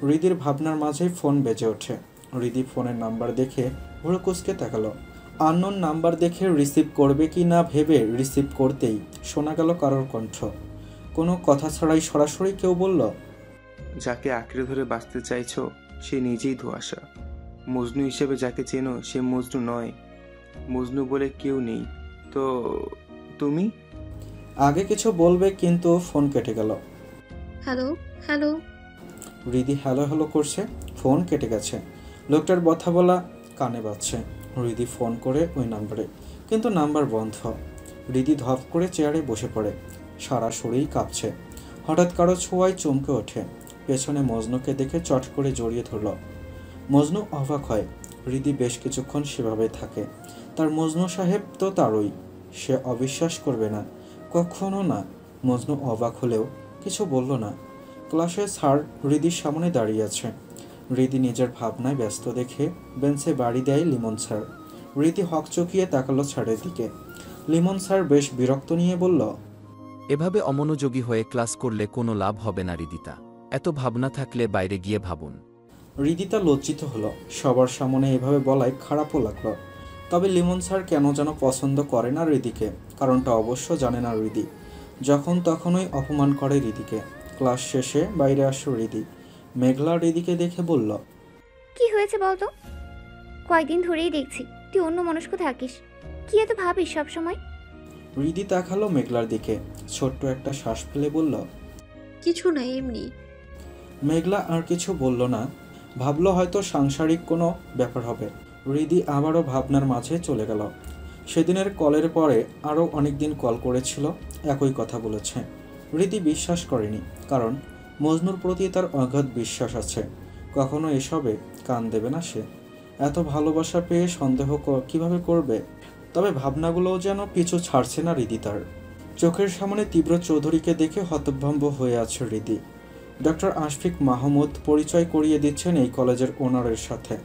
হৃদির ভাবনার মাঝেই ফোন বেজে ওঠে। হৃদি ফোনের নাম্বার দেখে ভুরু কুঁচকে তাকালো। আননোন নাম্বার দেখে রিসিভ করবে কি না ভেবে রিসিভ করতেই শোনা গেল কারোর কণ্ঠ। কোনো কথা ছাড়াই সরাসরি কেউ বলল, যাকে আঁকড়ে ধরে বাঁচতে চাইছো সে নিজেই ধোঁয়াশা। মজনু হিসেবে যাকে চেনো সে মজনু নয়। মজনু বলে কেউ নেই। তো তুমি? আগে কিছু বলবে কিন্তু ফোন কেটে গেল। Hello hello. Hridi hello hello করছে, ফোন কেটে গেছে। লোকটার কথা বলা কানে বাজছে। হৃদি ফোন করে ওই নাম্বারে, কিন্তু নাম্বার বন্ধ। হৃদি ধপ করে চেয়ারে বসে পড়ে। সারা শরীর কাঁপছে। হঠাৎ কারো ছোঁয়ায় চমকে ওঠে। পেছনে মজনুকে দেখে চট করে জড়িয়ে ধরল। মজনু অবাক হয়। হৃদি বেশ কিছুক্ষণ সেভাবে থাকে। তার মজনু সাহেব তো তারই। সে অবিশ্বাস করবে না, কখনো না। মজনু অবাক হলেও কিছু বলল না। ক্লাসে স্যার হৃদির সামনে দাঁড়িয়ে আছে। হৃদি নিজের ভাবনায় ব্যস্ত দেখে বেঞ্চে বাড়ি দেয় লিমন স্যার। হৃদি হকচকিয়ে তাকালো স্যারের দিকে। লিমন স্যার বেশ বিরক্ত নিয়ে বলল, এভাবে অমনোযোগী হয়ে ক্লাস করলে কোনো লাভ হবে না রিদিতা। এত ভাবনা থাকলে বাইরে গিয়ে ভাবুন। হৃদিতা লজ্জিত হলো। সবার সামনে এভাবে বলায় খারাপও লাগলো। তবে লিমন স্যার কেন যেন পছন্দ করে না হৃদিকে। কারণটা অবশ্য জানে না হৃদি। যখন তখনই অপমান করে হৃদিকে। ক্লাস শেষে বাইরে আসলো হৃদি। মেঘলা হৃদিকে দেখে বলল, কি হয়েছে বলতো? কয়েকদিন ধরেই দেখছি তুই অন্য মনস্ক থাকিস। কি এত ভাবিস সবসময়? হৃদি তাকালো মেঘলার দিকে। ছোট্ট একটা শ্বাস ফেলে বলল, কিছু না, এমনি। মেঘলা আর কিছু বলল না। ভাবলো হয়তো সাংসারিক কোনো ব্যাপার হবে। হৃদি আবারও ভাবনার মাঝে চলে গেল। সেদিনের কলের পরে আরও অনেকদিন কল করেছিল, একই কথা বলেছে। হৃদি বিশ্বাস করেনি, কারণ মজনুর প্রতি তার অগাধ বিশ্বাস আছে। কখনো এসবে কান দেবে না সে। এত ভালোবাসা পেয়ে সন্দেহ কিভাবে করবে? তবে ভাবনাগুলোও যেন পিছু ছাড়ছে না হৃদি তার। চোখের সামনে তীব্র চৌধুরীকে দেখে হতভম্ব হয়ে আছে হৃদি। ডক্টর আশফিক মাহমুদ পরিচয় করিয়ে দিচ্ছেন এই কলেজের ওনারের সাথে।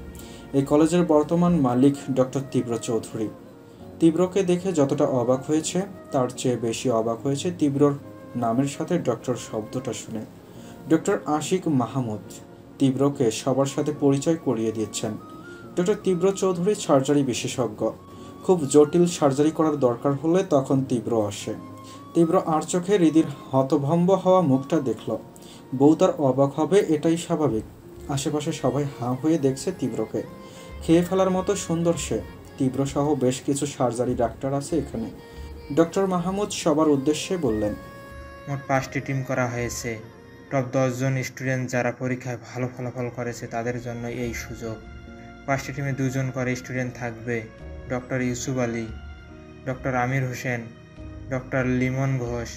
এই কলেজের বর্তমান মালিক ডক্টর তীব্র চৌধুরী। তীব্রকে দেখে যতটা অবাক হয়েছে তার চেয়ে বেশি অবাক হয়েছে তীব্রর নামের সাথে ডক্টর শব্দটা শুনে। ডক্টর আশিক মাহমুদ তীব্রকে সবার সাথে পরিচয় করিয়ে দিচ্ছেন। ডক্টর তীব্র চৌধুরী সার্জারি বিশেষজ্ঞ। খুব জটিল সার্জারি করার দরকার হলে তখন তীব্র আসে। তীব্র আর চোখে হৃদির হতভম্ব হওয়া মুখটা দেখল। বউ তার অবাক হবে, এটাই স্বাভাবিক। আশেপাশে সবাই হাঁ হয়ে দেখছে তীব্রকে। খেয়ে ফেলার মতো সুন্দর সে। তীব্র সহ বেশ কিছু সার্জারি ডাক্তার আছে এখানে। ডক্টর মাহমুদ সবার উদ্দেশ্যে বললেন, মোট 5টি টিম করা হয়েছে। টপ 10 জন স্টুডেন্ট যারা পরীক্ষায় ভালো ফলাফল করেছে তাদের জন্য এই সুযোগ। 5টি টিমে 2 জন করে স্টুডেন্ট থাকবে। Doctor Yusuf Ali, doctor Amir Hossain, doctor Limon Ghosh,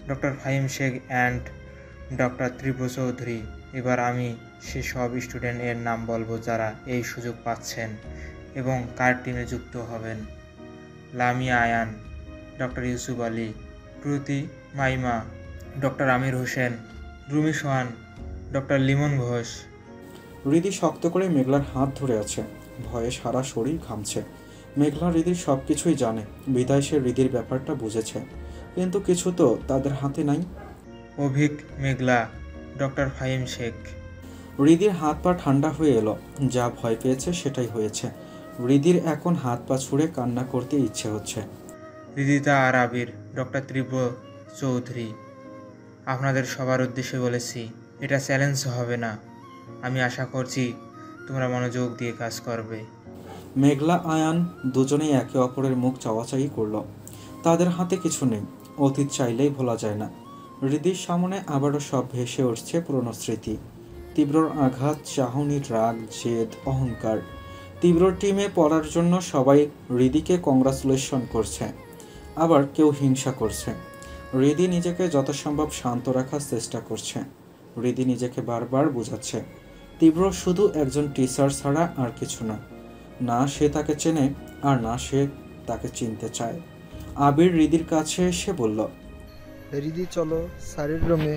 doctor Fahim Sheikh and doctor Tripura Chowdhury. এবার আমি সে সব স্টুডেন্ট এর নাম বলবো যারা এই সুযোগ পাচ্ছেন এবং কার টিমে যুক্ত হবেন। লামিয়া আয়ান, ডক্টর ইউসুফ আলী, প্রতি মাইমা, ডক্টর আমির হোসেন, রুমি সোহান, ডক্টর লিমন ঘোষ। হৃদি শক্ত করে মেঘলার হাত ধরে আছে। ভয়ে সারা শরীর ঘামছে। মেঘলা হৃদির সব কিছুই জানে, বিদায় সে হৃদির ব্যাপারটা বুঝেছে, কিন্তু কিছু তো তাদের হাতে নাই। অভিক মেঘলা, ডক্টর ফাহিম শেখ। হৃদির হাত পা ঠান্ডা হয়ে এলো। যা ভয় পেয়েছে সেটাই হয়েছে। হৃদির এখন হাত পা ছুঁড়ে কান্না করতে ইচ্ছে হচ্ছে। রিদিতা আর আবির, ডক্টর ত্রিপুরা চৌধুরী। আপনাদের সবার উদ্দেশ্যে বলেছি, এটা চ্যালেঞ্জ হবে না। আমি আশা করছি তোমরা মনোযোগ দিয়ে কাজ করবে। মেঘলা আয়ান দুজনেই একে অপরের মুখ চাওয়াচাই করল। তাদের হাতে কিছু নেই, অতীত চাইলেই ভোলা যায় না। হৃদির সামনে আবারও সব ভেসে উঠছে পুরনো স্মৃতি। তীব্রর আঘাত, চাহনি, রাগ, জেদ, অহংকার। তীব্রর টিমে পড়ার জন্য সবাই হৃদিকে কংগ্রাচুলেশন করছে, আবার কেউ হিংসা করছে। হৃদি নিজেকে যত সম্ভব শান্ত রাখার চেষ্টা করছে। হৃদি নিজেকে বারবার বোঝাচ্ছে তীব্র শুধু একজন টিচার ছাড়া আর কিছু না। না সে তাকে চেনে, আর না সে তাকে চিনতে চায়। আবির হৃদির কাছে এসে বলল, রিদি চলো স্যারের রুমে,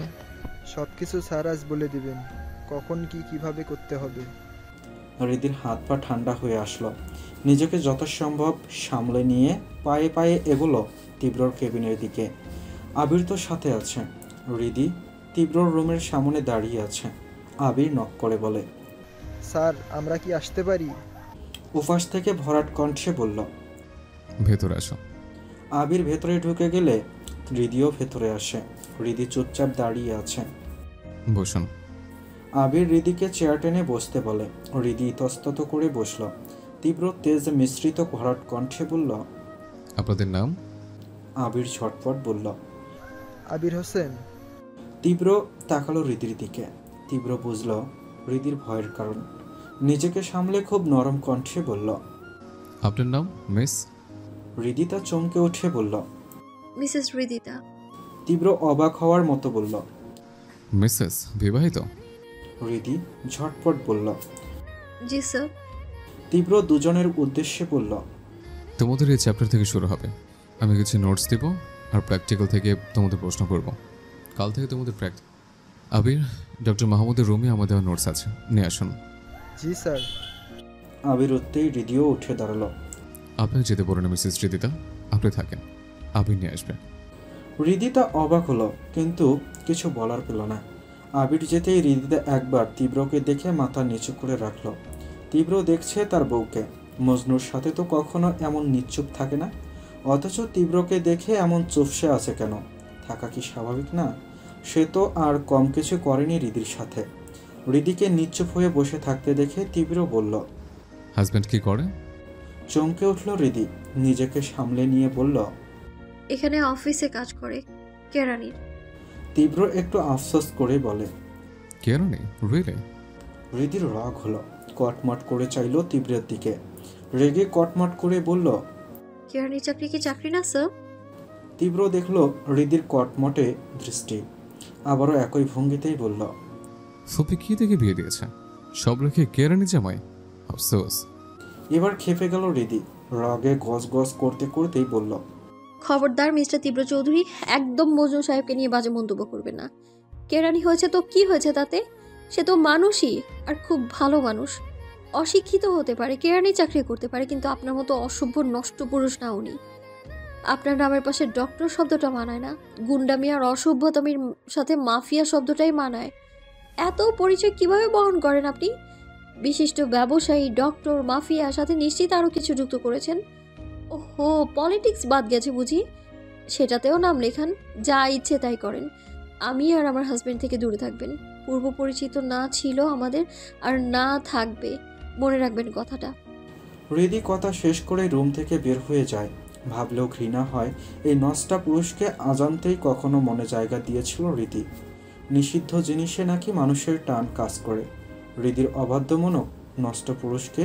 সব কিছু স্যার আজ বলে দিবেন কখন কি কিভাবে করতে হবে। হৃদির হাত পা ঠান্ডা হয়ে আসলো। নিজেকে যত সম্ভব সামলে নিয়ে পায়ে পায়ে এগোলো তীব্রর কেবিনের দিকে। আবির তো সাথে আছে। হৃদি তীব্রর রুমের সামনে দাঁড়িয়ে আছে। আবির নক করে বলে, স্যার আমরা কি আসতে পারি? উপাস থেকে ভরাট কণ্ঠে বলল, ভেতরে আসো। আবির ভেতরে ঢুকে গেলে হৃদিও ভেতরে আসে। হৃদি চুপচাপ দাঁড়িয়ে আছে। বসুন। আবির হৃদিকে চেয়ার টেনে বসতে বলে। হৃদি ইতস্তত করে বসল। তীব্র তেজ মিশ্রিত ভরাট কণ্ঠে বলল, আপনাদের নাম? আবির ঝটপট বলল, আবির হোসেন। তীব্র তাকালো হৃদির দিকে। তীব্র বুঝল হৃদির ভয়ের কারণ। নিজেকে সামলে খুব নরম কণ্ঠে বলল, আপনার নাম মিস? হৃদিতা চমকে উঠে বলল, মিসেস হৃদিতা। তীব্র অবাক হওয়ার মতো বলল, মিসেস বিবাহিত? হৃদি ঝটপট বলল, জি স্যার। তীব্র দুজনের উদ্দেশ্যে বলল, তোমাদের এই চ্যাপ্টার থেকে শুরু হবে। আমি কিছু নোটস দেব আর প্র্যাকটিক্যাল থেকে তোমাদের প্রশ্ন করব। কাল থেকে তোমাদের আবির, ডক্টর মাহমুদের রুমে আমাদের নোটস আছে, নিয়ে আসুন। জি স্যার। আবির উঠতেই হৃদিও উঠে দাঁড়ালো। আপনাকে যেতে বলেন মিসেস হৃদিতা, আপনি থাকেন, আবির নিয়ে আসবে। হৃদিতা অবাক হলো, কিন্তু কিছু বলার পেল না। আবির যেতেই হৃদিতা একবার তীব্রকে দেখে মাথা নিচু করে রাখল। তীব্র দেখছে তার বউকে। মজনুর সাথে তো কখনো এমন নিশ্চুপ থাকে না, অথচ তীব্রকে দেখে এমন চুপসে আছে কেন? থাকা কি স্বাভাবিক না? সে তো আর কম কিছু করেনি হৃদির সাথে। হৃদিকে নিশ্চুপ হয়ে বসে থাকতে দেখে তীব্র বলল, হাজব্যান্ড কি করে? চমকে উঠল হৃদি। নিজেকে সামলে নিয়ে বলল, এখানে অফিসে কাজ করে, কেরানির। তীব্র একটু আফসোস করে বলে, কেরানি? রিয়েলি? হৃদির রাগ হলো। কটমট করে চাইল তীব্রের দিকে। রেগে কটমট করে বলল, কেরানির চাকরি কি চাকরি না স্যার? তীব্র দেখল হৃদির কটমটে দৃষ্টি। আবারও একই ভঙ্গিতেই বলল, ফুপি কি দেখে বিয়ে দিয়েছে? সব রেখে কেরানি জামাই? আফসোস। এবার খেপে গেল হৃদি। রাগে গজ গজ করতে করতেই বলল, খবরদার মিস্টার তীব্র চৌধুরী, একদম মজনু সাহেবকে নিয়ে বাজে মন্তব্য করবেন না। কেরানি হয়েছে তো কি হয়েছে তাতে? সে তো মানুষই, আর খুব ভালো মানুষ। অশিক্ষিত হতে পারে, কেরানি চাকরি করতে পারে, কিন্তু আপনার মতো অসভ্য নষ্ট পুরুষ না উনি। আপনার নামের পাশে ডক্টর শব্দটা মানায় না। গুন্ডামি আর অসভ্যতামির সাথে মাফিয়া শব্দটাই মানায়। এত পরিচয় কিভাবে বহন করেন আপনি? বিশিষ্ট ব্যবসায়ী, ডক্টর, মাফিয়া, সাথে নিশ্চিত আরও কিছু যুক্ত করেছেন। ওহো, পলিটিক্স বাদ গেছে বুঝি? সেটাতেও নাম লেখান, যা ইচ্ছে তাই করেন। আমি আর আমার হাজবেন্ড থেকে দূরে থাকবেন। পূর্ব পরিচিত না ছিল আমাদের, আর না থাকবে, মনে রাখবেন কথাটা। হৃদি কথা শেষ করে রুম থেকে বের হয়ে যায়। ভাবলেও ঘৃণা হয়, এই নষ্টা পুরুষকে অজান্তেই কখনো মনে জায়গা দিয়েছিল হৃদি। নিষিদ্ধ জিনিসে নাকি মানুষের টান কাজ করে। হৃদির অবাধ্য মনক নষ্ট পুরুষকে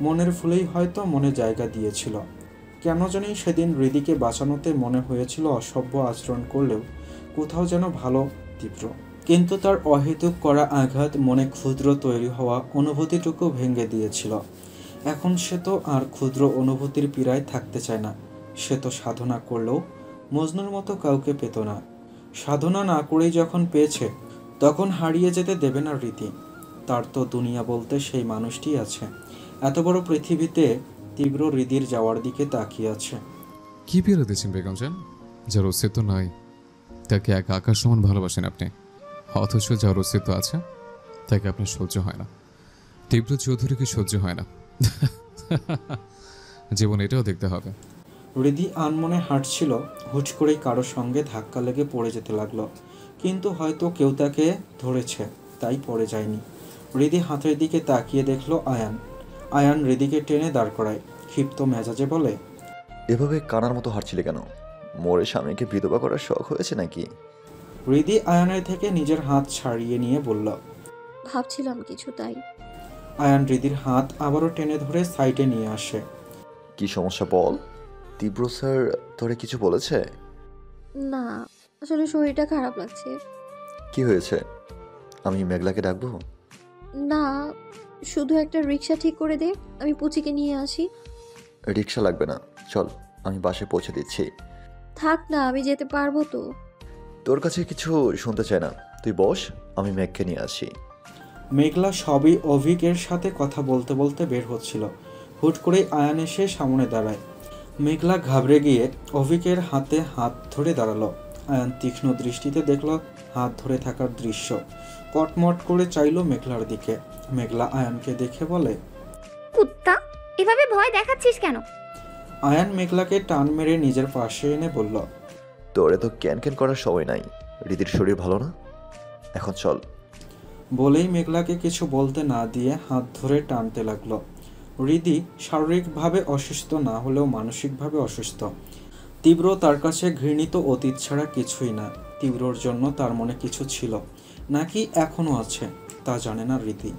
মনের ভুলেই হয়তো মনে জায়গা দিয়েছিল। কেন জানি সেদিন হৃদিকে বাঁচানোতে মনে হয়েছিল অসভ্য আচরণ করলেও কোথাও যেন ভালো তীব্র। কিন্তু তার অহেতুক করা আঘাত মনে ক্ষুদ্র তৈরি হওয়া অনুভূতিটুকু ভেঙে দিয়েছিল। এখন সে তো আর ক্ষুদ্র অনুভূতির পীড়ায় থাকতে চায় না। সে তো সাধনা করলেও মজনুর মতো কাউকে পেত না। সাধনা না করেই যখন পেয়েছে, তখন হারিয়ে যেতে দেবে না রীতি। তার তো দুনিয়া বলতে সেই মানুষটি আছে। এত বড় পৃথিবীতে তীব্র হৃদির যাওয়ার দিকে তাকিয়ে আছে। কি পেরে দিয়েছেন বেগম যান? যার অস্তিত্ব নাই তাকে এক আকাশ সমান ভালোবাসেন আপনি, অথচ যার অস্তিত্ব আছে তাকে আপনার সহ্য হয় না। তীব্র চৌধুরীকে সহ্য হয় না। জীবন এটাও দেখতে হবে। হৃদি আনমনে হাঁটছিল, হুট করেই কারোর সঙ্গে ধাক্কা লেগে পড়ে যেতে লাগলো। কিন্তু হয়তো কেউ তাকে ধরেছে, তাই পড়ে যায়নি। হৃদি হাতের দিকে তাকিয়ে দেখলো আয়ান। আয়ান হৃদিকে টেনে দাঁড় করায়, ক্ষিপ্ত মেজাজে বলে, এভাবে কানার মতো হাঁটছিলে কেন? মোরে স্বামীকে বিধবা করার শখ হয়েছে নাকি? হৃদি আয়ানের থেকে নিজের হাত ছাড়িয়ে নিয়ে বলল, ভাবছিলাম কিছু, তাই। আয়ান হৃদির হাত আবারও টেনে ধরে সাইডে নিয়ে আসে। কি সমস্যা বল? তীব্র স্যার তোরে কিছু বলেছে? না, আসলে শরীরটা খারাপ লাগছে। কি হয়েছে? আমি মেঘলাকে ডাকবো? না, শুধু একটা রিক্সা ঠিক করে দে, আমি পুচিকে নিয়ে আসি। রিক্সা লাগবে না, চল আমি বাসে পৌঁছে দিচ্ছি। থাক না, আমি যেতে পারবো তো। তোর কাছে কিছু শুনতে চাই না, তুই বস, আমি মেঘকে নিয়ে আসি। মেঘলা সবই অভিকের সাথে কথা বলতে বলতে বের হচ্ছিল। হুট করেই আয়ান এসে সামনে দাঁড়ায়। মেঘলা ঘাবড়ে গিয়ে অভিকের হাতে হাত ধরে দাঁড়ালো। আয়ান তীক্ষ্ণ দৃষ্টিতে দেখল হাত ধরে থাকার দৃশ্য। কটমট করে চাইল মেঘলার দিকে। মেঘলা আয়ানকে দেখে বলে, কুত্তা, এভাবে ভয় দেখাচ্ছিস কেন? আয়ান মেঘলাকে টান মেরে নিজের পাশে এনে বলল, তোরে তো ক্যান ক্যান করার সময় নাই, রীতির শরীর ভালো না, এখন চল। বলেই মেঘলাকে কিছু বলতে না দিয়ে হাত ধরে টানতে লাগলো। হৃদি শারীরিকভাবে অসুস্থ না হলেও মানসিকভাবে অসুস্থ। তীব্র তার কাছে ঘৃণিত অতীত ছাড়া কিছুই না। তীব্রর জন্য তার মনে কিছু ছিল নাকি এখনও আছে তা জানে না হৃদি।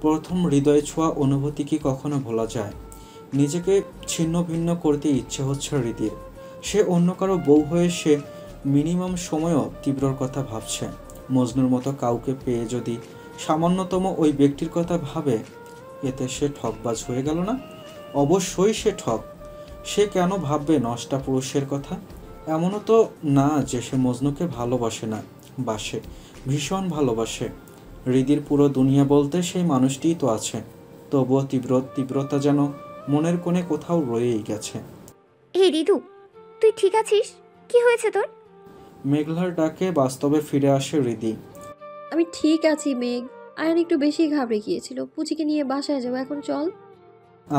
প্রথম হৃদয়ে ছোঁয়া অনুভূতি কি কখনো ভোলা যায়? নিজেকে ছিন্ন ভিন্ন করতে ইচ্ছে হচ্ছে হৃদির। সে অন্য কারো বউ হয়ে সে মিনিমাম সময়ও তীব্রর কথা ভাবছে। মজনুর মতো কাউকে পেয়ে যদি সামান্যতম ওই ব্যক্তির কথা ভাবে, এতে সে ঠকবাজ হয়ে গেল না? অবশ্যই সে ঠক। সে কেন ভাববে নষ্টা পুরুষের কথা? এমনও তো না যে সে মজনুকে ভালোবাসে না, বাসে, ভীষণ ভালোবাসে। হৃদির পুরো দুনিয়া বলতে সেই মানুষটিই তো আছে। তবুও তীব্রতা যেন মনের কোণে কোথাও রয়েই গেছে। এই রিদু, তুই ঠিক আছিস? কি হয়েছে তোর? মেঘলার ডাকে বাস্তবে ফিরে আসে হৃদি। আমি ঠিক আছি মেঘ, আয়ান একটু বেশি ঘাবড়ে গিয়েছিল। পুচিকে নিয়ে বাসায় যাবো, এখন চল।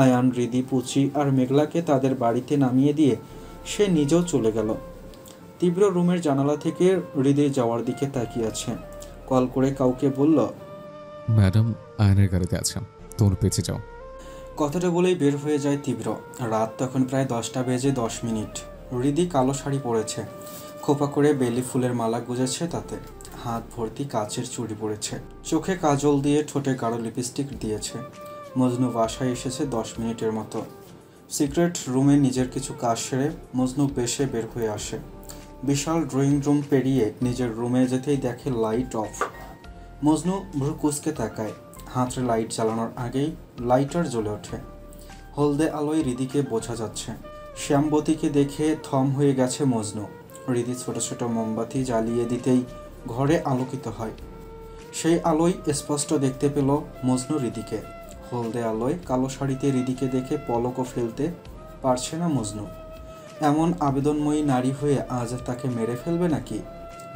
আয়ান, হৃদি, পুচি আর মেঘলাকে তাদের বাড়িতে নামিয়ে দিয়ে সে নিজেও চলে গেল। তীব্র রুমের জানালা থেকে হৃদি যাওয়ার দিকে তাকিয়ে আছে। কল করে কাউকে বলল, ম্যাডাম আয়নের গাড়িতে আছে, তোর পেছে যাও। কথাটা বলেই বের হয়ে যায় তীব্র। রাত তখন প্রায় 10টা বেজে 10 মিনিট। হৃদি কালো শাড়ি পরেছে, খোপা করে বেলি ফুলের মালা গুজেছে, তাতে হাত ভর্তি কাচের চুড়ি পরেছে, চোখে কাজল দিয়ে ঠোঁটে গাঢ় লিপস্টিক দিয়েছে। মজনু বাসায় এসেছে 10 মিনিটের মতো। সিক্রেট রুমে নিজের কিছু কাজ সেরে মজনু বেশে বের হয়ে আসে। বিশাল ড্রয়িং রুম পেরিয়ে নিজের রুমে যেতেই দেখে লাইট অফ। মজনু ভ্রু কুঁচকে তাকায়। হাতে লাইট জ্বালানোর আগেই লাইটার জ্বলে ওঠে। হলদে আলোয় হৃদিকে বোঝা যাচ্ছে। শ্যামবতীকে দেখে থম হয়ে গেছে মজনু। হৃদি ছোট ছোট মোমবাতি জ্বালিয়ে দিতেই ঘরে আলোকিত হয়। সেই আলোয় স্পষ্ট দেখতে পেল মজনু হৃদিকে। হলদে আলোয় কালো শাড়িতে হৃদিকে দেখে পলকও ফেলতে পারছে না মজনু। এমন আবেদনময়ী নারী হয়ে আজ তাকে মেরে ফেলবে নাকি?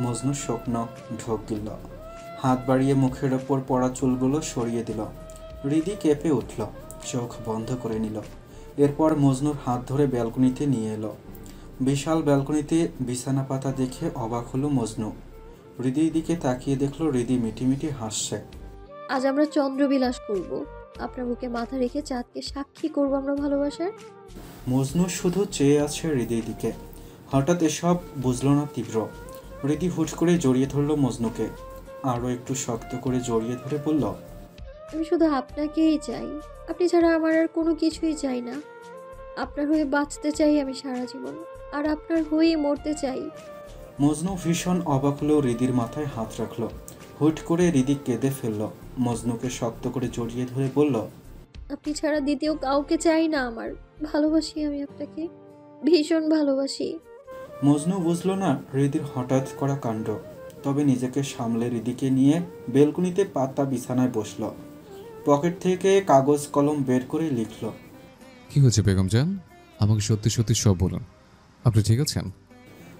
মজনু শুকনো ঢোক গিলল। হাত বাড়িয়ে মুখের ওপর পড়া চুলগুলো সরিয়ে দিল। হৃদি কেঁপে উঠল, চোখ বন্ধ করে নিল। এরপর মজনুর হাত ধরে ব্যালকনিতে নিয়ে এলো। বিশাল ব্যালকনিতে বিছানা পাতা দেখে অবাক হলো মজনু। হৃদির দিকে তাকিয়ে দেখলো হৃদি মিটিমিটি হাসছে। আজ আমরা চন্দ্রবিলাস করব, আপনার বুকে মাথা রেখে চাঁদকে সাক্ষী করব আমরা ভালোবাসার। মজনু শুধু চেয়ে আছে হৃদির দিকে। হঠাৎ এসব বুঝলো না তীব্র। হৃদি হুট করে জড়িয়ে ধরলো মজনুকে, আরও একটু শক্ত করে জড়িয়ে ধরে বলল, আমি শুধু আপনাকেই চাই, আপনি ছাড়া আমার আর কোনো কিছুই চাই না। আপনার হয়ে বাঁচতে চাই আমি সারা জীবন, আর আপনার হয়েই মরতে চাই। মজনু ভীষণ অবাক হলেও হৃদির মাথায় হাত রাখলো। হুট করে হৃদি কেঁদে ফেলল। মজনুকে শক্ত করে জড়িয়ে ধরে বলল, আপনি ছাড়া দ্বিতীয় কাউকে চাই না আমার। ভালোবাসি আমি আপনাকে, ভীষণ ভালোবাসি। মজনু বুঝল না হৃদির হঠাৎ করা কাণ্ড, তবে নিজেকে সামলে হৃদিকে নিয়ে বেলকুনিতে পাতা বিছানায় বসল। পকেট থেকে কাগজ কলম বের করে লিখল, কি হয়েছে বেগম জান? আমাকে সত্যি সত্যি সব বলুন। আপনি ঠিক আছেন?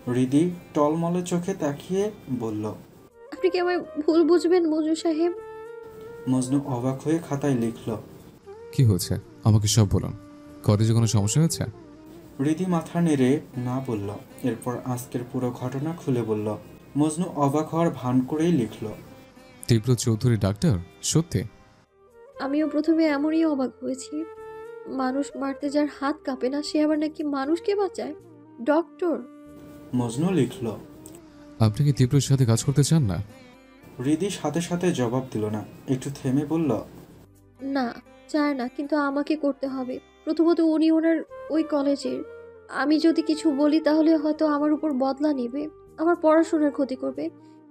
হৃদি টলমলে চোখে তাকিয়ে বলল, আপনি কি আমায় ভুল বুঝবেন মজনু সাহেব? মজনু অবাক হয়ে খাতায় লিখল, কি হয়েছে আমাকে সব বলুন। কলেজে কোনো সমস্যা হয়েছে? হৃদি মাথা নেড়ে না বলল। এরপর আজকের পুরো ঘটনা খুলে বলল। মজনু অবাক হওয়ার ভান করেই লিখল, তীব্র চৌধুরী ডাক্তার? সত্যি? আমিও প্রথমে এমনই অবাক হয়েছি। মানুষ মারতে যার হাত কাঁপে না, সে আবার নাকি মানুষকে বাঁচায়। ডক্টর? মজনু লিখল, আপনি কি তীব্রর সাথে কাজ করতে চান না? হৃদি সাথে সাথে জবাব দিল না, একটু থেমে বলল, না, চায় না, কিন্তু আমাকে করতে হবে। প্রথমত উনি ওনার ওই কলেজের। আমি যদি কিছু বলি তাহলে হয়তো আমার উপর বদলা নেবে, আমার পড়াশোনার ক্ষতি করবে।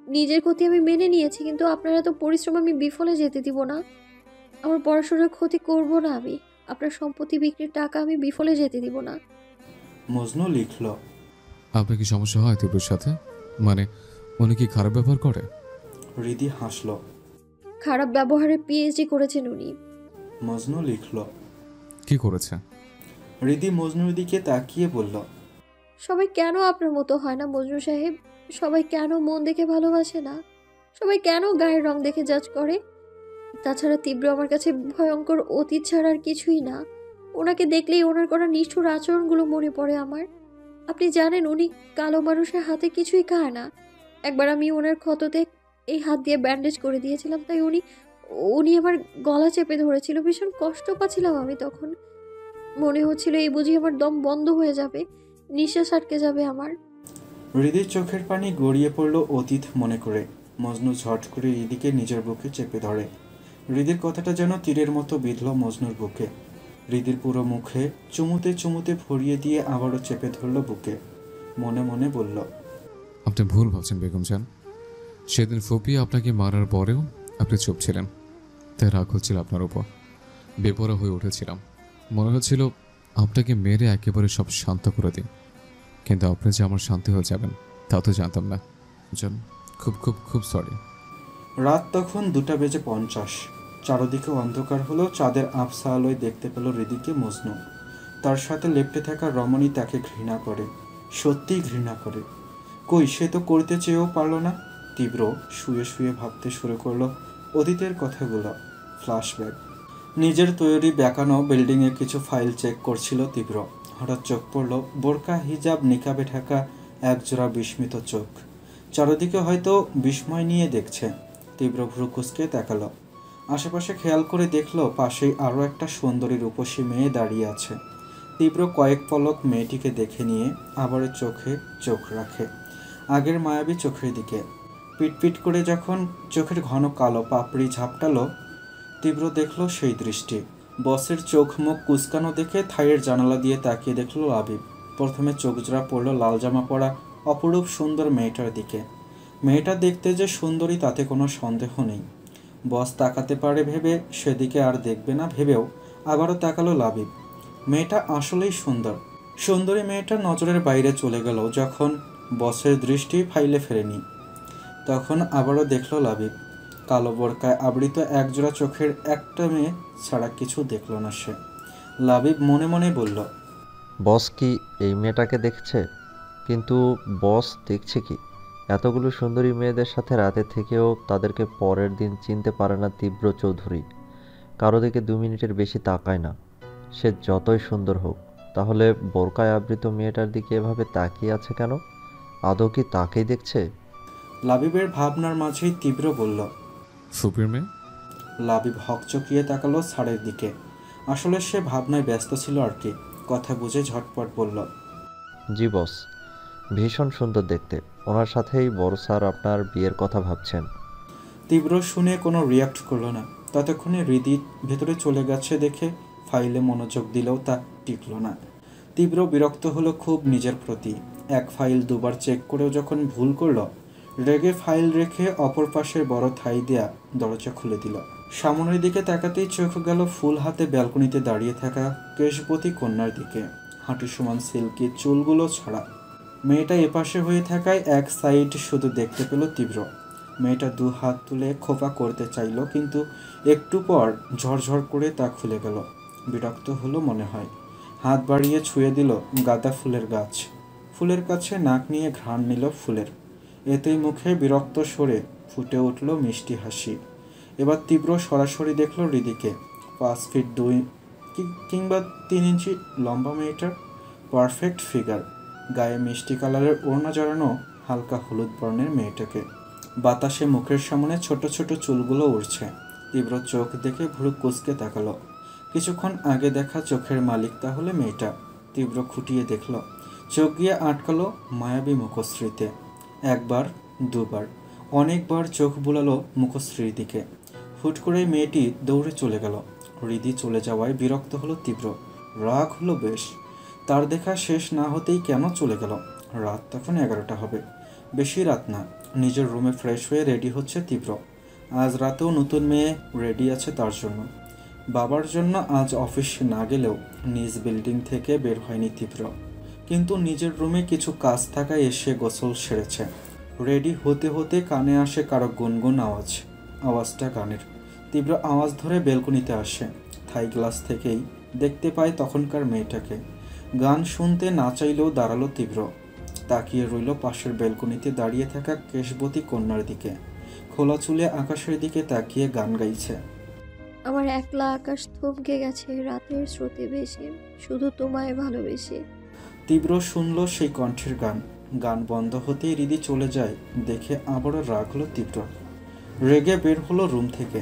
নিজের ক্ষতি আমি মেনে নিয়েছি, কিন্তু আপনার এত পরিশ্রম আমি বিফলে যেতে দিব না। আমার পড়াশোনার ক্ষতি করব না আমি। আপনার সম্পত্তি বিক্রির টাকা আমি বিফলে যেতে দিব না। মজনু লিখল, আপনার কি সমস্যা হয় তীব্রর সাথে? মানে উনি কি খারাপ ব্যবহার করে? হৃদি হাসল, খারাপ ব্যবহারে পিএইচডি করেছেন উনি। মজনু লিখল, কি করেছে? হৃদি মজনুর দিকে তাকিয়ে বলল, সবাই কেন আপনার মতো হয় না মজনু সাহেব? সবাই কেন মন দেখে ভালোবাসে না? সবাই কেন গায়ের রং দেখে জাজ করে? তাছাড়া তীব্র আমার কাছে ভয়ঙ্কর অতীত ছাড়া আর কিছুই না। ওনাকে দেখলেই ওনার করা নিষ্ঠুর আচরণগুলো মনে পড়ে আমার। আপনি জানেন উনি কালো মানুষের হাতে কিছুই খায় না। একবার আমি ওনার ক্ষততে এই হাত দিয়ে ব্যান্ডেজ করে দিয়েছিলাম, তাই উনি উনি আমার গলা চেপে ধরেছিল। ভীষণ কষ্ট পাচ্ছিলাম আমি তখন। মনে হচ্ছিল এই বুঝি আমার দম বন্ধ হয়ে যাবে, নিঃশ্বাস আটকে যাবে আমার। হৃদির চোখের পানি গড়িয়ে পড়ল অতীত মনে করে। মজনু ঝট করে হৃদিকে নিজের বুকে চেপে ধরে। হৃদির কথাটা যেন তীরের মতো বিঁধল মজনুর বুকে। হৃদির পুরো মুখে চুমুতে চুমুতে ভরিয়ে দিয়ে আবারও চেপে ধরল বুকে। মনে মনে বলল, আপনি ভুল ভাবছেন বেগম জান। সেদিন ফুপিয়ে আপনাকে মারার পরেও আপনি চুপ ছিলেন, তাই রাগ হচ্ছিল আপনার উপর। বেপরা হয়ে উঠেছিলাম। মনে হচ্ছিল আপনাকে মেরে একেবারে সব শান্ত করে দিই, কিন্তু আপনি যে আমার শান্তি হয়ে যাবেন তা তো জানতাম না। জান, খুব খুব খুব সরি। রাত তখন 2:50। চারদিকে অন্ধকার হলো। চাঁদের আবছা আলোয় দেখতে পেল হৃদিকে মজনু। তার সাথে লেপ্টে থাকা রমণী তাকে ঘৃণা করে, সত্যিই ঘৃণা করে। কই, সে তো করতে চেয়েও পারল না। তীব্র শুয়ে শুয়ে ভাবতে শুরু করলো অতীতের কথাগুলো। ফ্ল্যাশব্যাক। নিজের তৈরি বেঁকানো বিল্ডিংয়ে কিছু ফাইল চেক করছিল তীব্র। হঠাৎ চোখ পড়ল বোরকা হিজাব নিকাবে ঢাকা একজোড়া বিস্মিত চোখ। চারদিকে হয়তো বিস্ময় নিয়ে দেখছে। তীব্র ভ্রু কুঁচকে তাকালো। আশেপাশে খেয়াল করে দেখল পাশেই আরও একটা সুন্দরী রূপসী মেয়ে দাঁড়িয়ে আছে। তীব্র কয়েক পলক মেয়েটিকে দেখে নিয়ে আবারও চোখে চোখ রাখে, আগের মায়াবী চোখের দিকে। পিটপিট করে যখন চোখের ঘন কালো পাপড়ি ঝাপটালো, তীব্র দেখল সেই দৃষ্টি। বসের চোখ মুখ কুচকানো দেখে থাইয়ের জানালা দিয়ে তাকিয়ে দেখল লাবিব। প্রথমে চোখজোড়া পড়ল লাল জামা পরা অপরূপ সুন্দর মেয়েটার দিকে। মেয়েটা দেখতে যে সুন্দরী তাতে কোনো সন্দেহ নেই। বস তাকাতে পারে ভেবে সেদিকে আর দেখবে না ভেবেও আবারও তাকালো লাবিব। মেয়েটা আসলেই সুন্দর। সুন্দরী মেয়েটা নজরের বাইরে চলে গেল যখন বসের দৃষ্টি ফাইলে ফেরেনি। তখন আবারও দেখল লাবিব। কালো বোরকায় আবৃত একজোড়া চোখের একটা মেয়ে ছাড়া কিছু দেখল না সে। লাবিব মনে মনে বলল, বস কি এই মেয়েটাকে দেখছে? কিন্তু বস দেখছে কি? এতগুলো সুন্দরী মেয়েদের সাথে রাতে থেকেও তাদেরকে পরের দিন চিনতে পারে না তীব্র চৌধুরী। কারো দিকে 2 মিনিটের বেশি তাকায় না, সে যতই সুন্দর হোক। তাহলে বোরকায় আবৃত মেয়েটার দিকে এভাবে তাকিয়ে আছে কেন? আদৌ কি তাকেই দেখছে? লাবিবের ভাবনার মাঝেই তীব্র বলল, ফুপির মেয়ে। লাবিব হকচকিয়ে তাকালো স্যারের দিকে। আসলে সে ভাবনায় ব্যস্ত ছিল আর কি। কথা বুঝে ঝটপট বলল, জি বস, ভীষণ সুন্দর দেখতে। ওনার সাথেই বড় স্যার আপনার বিয়ের কথা ভাবছেন। তীব্র শুনে কোনো রিয়াক্ট করলো না। ততক্ষণে হৃদি ভেতরে চলে গেছে দেখে ফাইলে মনোযোগ দিলেও তা টিকল না। তীব্র বিরক্ত হলো খুব নিজের প্রতি। এক ফাইল দুবার চেক করেও যখন ভুল করলো, রেগে ফাইল রেখে অপর পাশের বড় থাই দেয়া দরজা খুলে দিল। সামনের দিকে তাকাতেই চোখ গেল ফুল হাতে ব্যালকনিতে দাঁড়িয়ে থাকা কেশবতী কন্যার দিকে, হাঁটু সমান সিল্কি চুলগুলো ছাড়া। মেয়েটা এপাশে হয়ে থাকায় এক সাইড শুধু দেখতে পেল তীব্র। মেয়েটা 2 হাত তুলে খোপা করতে চাইল, কিন্তু একটু পর ঝরঝর করে তা খুলে গেল। বিরক্ত হলো মনে হয়। হাত বাড়িয়ে ছুঁয়ে দিল গাঁদা ফুলের গাছ। ফুলের কাছে নাক নিয়ে ঘ্রাণ নিল ফুলের। এতেই মুখে বিরক্ত সরে ফুটে উঠল মিষ্টি হাসি। এবার তীব্র সরাসরি দেখল হৃদিকে। 5 ফিট 2 কিংবা 3 ইঞ্চি লম্বা মেয়েটার পারফেক্ট ফিগার, গায়ে মিষ্টি কালারের ওড়না জড়ানো হালকা হলুদ বর্ণের মেয়েটাকে। বাতাসে মুখের সামনে ছোট ছোট চুলগুলো উড়ছে। তীব্র চোখ দেখে ভ্রু কুঁচকে তাকালো। কিছুক্ষণ আগে দেখা চোখের মালিক তাহলে মেয়েটা। তীব্র খুঁটিয়ে দেখল, চোখ গিয়ে আটকালো মায়াবী মুখশ্রীতে। একবার, দুবার, অনেকবার চোখ বুলালো মুখশ্রীর দিকে। হুট করে মেয়েটি দৌড়ে চলে গেল। হৃদি চলে যাওয়ায় বিরক্ত হলো তীব্র। রাগ হলো বেশ। তার দেখা শেষ না হতেই কেন চলে গেল? রাত তখন 11টা হবে, বেশি রাত না। নিজের রুমে ফ্রেশ হয়ে রেডি হচ্ছে তীব্র। আজ রাতেও নতুন মেয়ে রেডি আছে তার জন্য। বাবার জন্য আজ অফিস না গেলেও নিজ বিল্ডিং থেকে বের হয়নি তীব্র, কিন্তু নিজের রুমে কিছু কাজ থাকায় এসে গোসল সেরেছে। রেডি হতে হতে কানে আসে কারো গুনগুন আওয়াজ। আওয়াজটা গানের। তীব্র আওয়াজ ধরে বেলকনিতে আসে। থাই গ্লাস থেকেই দেখতে পায় তখনকার মেয়েটাকে। গান শুনতে না চাইলেও দাঁড়ালো তীব্র। তাকিয়ে রইল পাশের বেলকনিতে দাঁড়িয়ে থাকা কেশবতী কন্যার দিকে। খোলা চুলে আকাশের দিকে তাকিয়ে গান গাইছে। আমার একলা আকাশ থমকে গেছে রাতের স্রোতে ভেসে, শুধু তোমায় ভালোবেসে। তীব্র শুনল সেই কণ্ঠের গান। গান বন্ধ হতেই হৃদি চলে যায় দেখে আবারও রাগ হলো তীব্র। রেগে বের হলো রুম থেকে।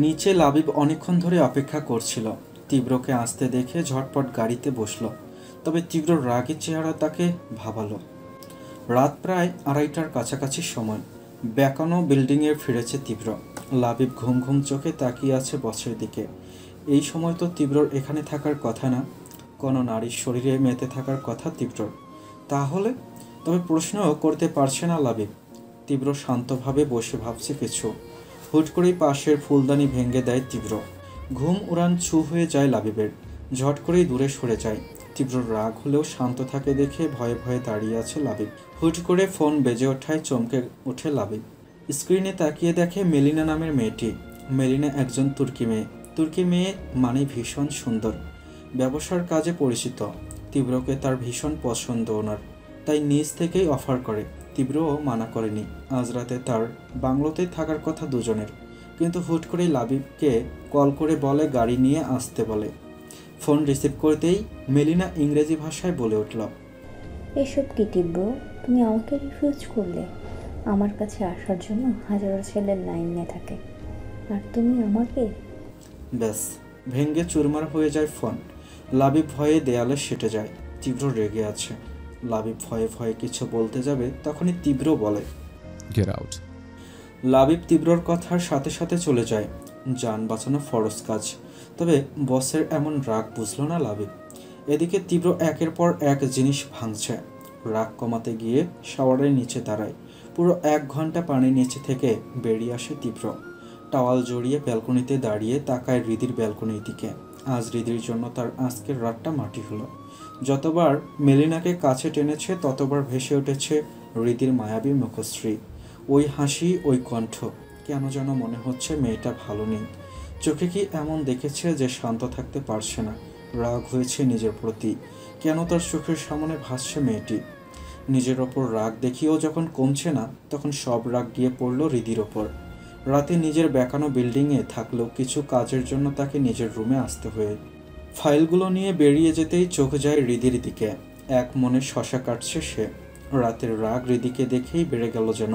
নিচে লাবিব অনেকক্ষণ ধরে অপেক্ষা করছিল। তীব্রকে আসতে দেখে ঝটপট গাড়িতে বসল। তবে তীব্র রাগের চেহারা তাকে ভাবালো। রাত প্রায় 2:30টার কাছাকাছি সময়। বেঁকানো বিল্ডিংয়ে ফিরেছে তীব্র। লাবিব ঘুম ঘুম চোখে তাকিয়ে আছে বসের দিকে। এই সময় তো তীব্রর এখানে থাকার কথা না, কোনো নারীর শরীরে মেতে থাকার কথা তীব্রর। তাহলে তবে প্রশ্নও করতে পারছে না লাবিব। তীব্র শান্তভাবে বসে ভাবছে কিছু। হুট করেই পাশের ফুলদানি ভেঙে দেয় তীব্র। ঘুম উড়ান ছু হয়ে যায় লাবিবের। ঝট করেই দূরে সরে যায়। তীব্র রাগ হলেও শান্ত থাকে দেখে ভয়ে ভয়ে দাঁড়িয়ে আছে লাবিব। হুট করে ফোন বেজে ওঠায় চমকে ওঠে লাবিব। স্ক্রিনে তাকিয়ে দেখে মেলিনা নামের মেয়েটি। মেলিনা একজন তুর্কি মেয়ে। তুর্কি মেয়ে মানে ভীষণ সুন্দর, ব্যবসার কাজে পরিচিত। তীব্রকে তার ভীষণ পছন্দ ওনার, তাই নিজ থেকেই অফার করে। তীব্রও মানা করেনি। আজ রাতে তার বাংলোতে থাকার কথা দুজনের, কিন্তু হুট করে লাবিবকে কল করে বলে গাড়ি নিয়ে আসতে বলে। ফোন রিসিভ করতেই মেলিনা ইংরেজি ভাষায় বলে উঠল, এসব কি তীব্র, তুমি আমাকে রিফিউজ করলে? আমার কাছে আসার জন্য হাজারো ছেলের লাইনে থাকে, আর তুমি আমাকে। ব্যাস, ভেঙ্গে চুরমার হয়ে যায় ফোন। লাবিব ভয়ে দেয়ালে সেটে যায়। তীব্র রেগে আছে। লাবিব ভয়ে ভয়ে কিছু বলতে যাবে, তখনই তীব্র বলে, গেট আউট। লাবিব তীব্রর কথার সাথে সাথে চলে যায়। যান বাঁচানো ফরজ কাজ, তবে বসের এমন রাগ বুঝলো না লাবিব। এদিকে তীব্র একের পর এক জিনিস ভাঙছে। রাগ কমাতে গিয়ে শাওয়ারের নিচে দাঁড়ায়। পুরো 1 ঘন্টা পানির নিচে থেকে বেরিয়ে আসে তীব্র। টাওয়াল জড়িয়ে ব্যালকনিতে দাঁড়িয়ে তাকায় হৃদির ব্যালকনির দিকে। আজ হৃদির জন্য তার আজকের রাতটা মাটি হলো। যতবার মেলিনাকে কাছে টেনেছে ততবার ভেসে উঠেছে হৃদির মায়াবী মুখশ্রী। ওই হাসি, ওই কণ্ঠ। কেন যেন মনে হচ্ছে মেয়েটা ভালো নেই। চোখে কি এমন দেখেছে যে শান্ত থাকতে পারছে না? রাগ হয়েছে নিজের প্রতি। কেন তার চোখের সামনে ভাসছে মেয়েটি? নিজের ওপর রাগ দেখিয়েও যখন কমছে না, তখন সব রাগ গিয়ে পড়ল হৃদির ওপর। রাতে নিজের বেঁকানো বিল্ডিংয়ে থাকলেও কিছু কাজের জন্য তাকে নিজের রুমে আসতে হয়ে ফাইলগুলো নিয়ে বেরিয়ে যেতেই চোখ যায় হৃদির দিকে। এক মনে শশা কাটছে সে। রাতের রাগ হৃদিকে দেখেই বেড়ে গেল যেন।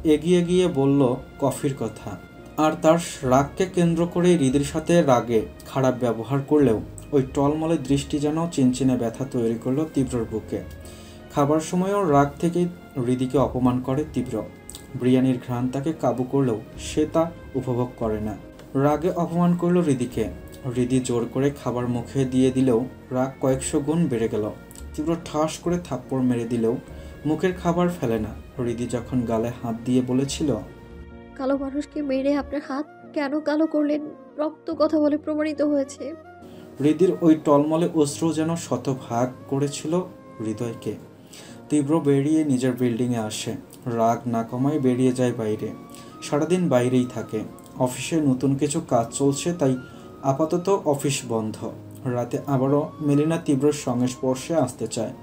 এগিয়ে গিয়ে বলল কফির কথা। আর তার রাগকে কেন্দ্র করে হৃদির সাথে রাগে খারাপ ব্যবহার করলেও ওই টলমলে দৃষ্টি যেন চিনচিনে ব্যথা তৈরি করলো তীব্রর বুকে। খাবার সময়ও রাগ থেকে হৃদিকে অপমান করে তীব্র। বিরিয়ানির ঘ্রাণ তাকে কাবু করলেও সে তা উপভোগ করে না। রাগে অপমান করলো হৃদিকে। হৃদি জোর করে খাবার মুখে দিয়ে দিলেও রাগ কয়েকশো গুণ বেড়ে গেল। তীব্র ঠাস করে থাপ্পড় মেরে দিলেও মুখের খাবার ফেলে না। হৃদি যখন গালে হাত দিয়ে বলেছিল, কালো মানুষকে মেরে আপনার হাত কেন কালো করলেন, রক্ত কথা বলে প্রমাণিত হয়েছে। হৃদির ওই টলমলে অশ্রু যেন শতভাগ করেছিল হৃদয়কে। তীব্র বেরিয়ে নিজের বিল্ডিংয়ে আসে। রাগ না কমায় বেরিয়ে যায় বাইরে। সারাদিন বাইরেই থাকে। অফিসে নতুন কিছু কাজ চলছে, তাই আপাতত অফিস বন্ধ। রাতে আবারও মেলিনা তীব্রর সংস্পর্শে আসতে চায়।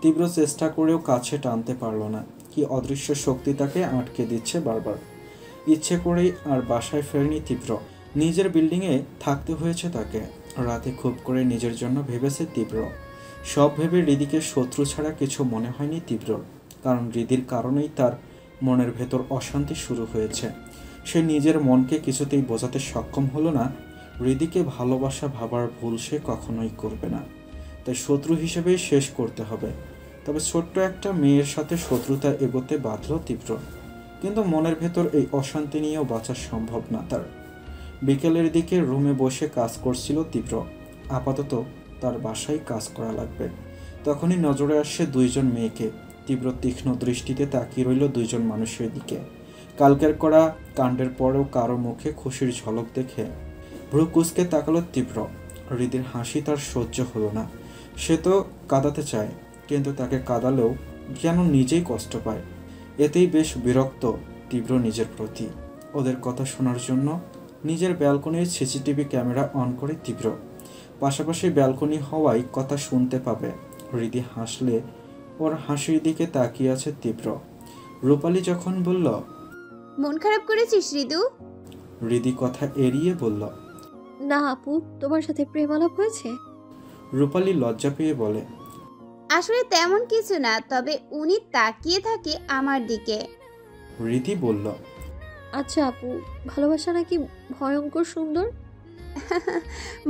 তীব্র চেষ্টা করেও কাছে টানতে পারল না। কি অদৃশ্য শক্তি তাকে আটকে দিচ্ছে বারবার। ইচ্ছে করেই আর বাসায় ফেরেনি তীব্র। নিজের বিল্ডিংয়ে থাকতে হয়েছে তাকে। রাতে খুব করে নিজের জন্য ভেবেছে তীব্র। সব ভেবে হৃদিকে শত্রু ছাড়া কিছু মনে হয়নি তীব্রর। কারণ হৃদির কারণেই তার মনের ভেতর অশান্তি শুরু হয়েছে। সে নিজের মনকে কিছুতেই বোঝাতে সক্ষম হলো না হৃদিকে ভালোবাসা ভাবার ভুল সে কখনোই করবে না। তাই শত্রু হিসেবেই শেষ করতে হবে। তবে ছোট্ট একটা মেয়ের সাথে শত্রুতা এগোতে বাঁধল তীব্র। কিন্তু মনের ভেতর এই অশান্তি নিয়েও বাঁচা সম্ভব না তার। বিকেলের দিকে রুমে বসে কাজ করছিল তীব্র। আপাতত তার বাসায় কাজ করা লাগবে। তখনই নজরে আসে দুইজন মেয়েকে। তীব্র তীক্ষ্ণ দৃষ্টিতে তাকিয়ে রইল দুইজন মানুষের দিকে। কালকের করা কাণ্ডের পরেও কারো মুখে খুশির ঝলক দেখে ভ্রু কুঁচকে তাকালো তীব্র। হৃদির হাসি তার সহ্য হলো না। সে তো কাঁদাতে চায়, কিন্তু তাকে কাঁদালেও যেন নিজেই কষ্ট পায়। এতেই বেশ বিরক্ত তীব্র নিজের প্রতি। ওদের কথা শোনার জন্য নিজের ব্যালকনির সিসিটিভি ক্যামেরা অন করে তীব্র। পাশাপাশি ব্যালকনি হওয়ায় কথা শুনতে পাবে। হৃদি হাসলে ওর হাসির দিকে তাকিয়ে আছে তীব্র। রূপালী যখন বলল, মন খারাপ করেছিস হৃদু? হৃদি কথা এড়িয়ে বলল, না আপু, তোমার সাথে প্রেম আলাপ হয়েছে। রূপালী লজ্জা পেয়ে বলে, আসলে তেমন কিছু না, তবে উনি তাকিয়ে থাকে আমার দিকে। হৃদি বলল, আচ্ছা আপু, ভালোবাসা নাকি ভয়ঙ্কর সুন্দর?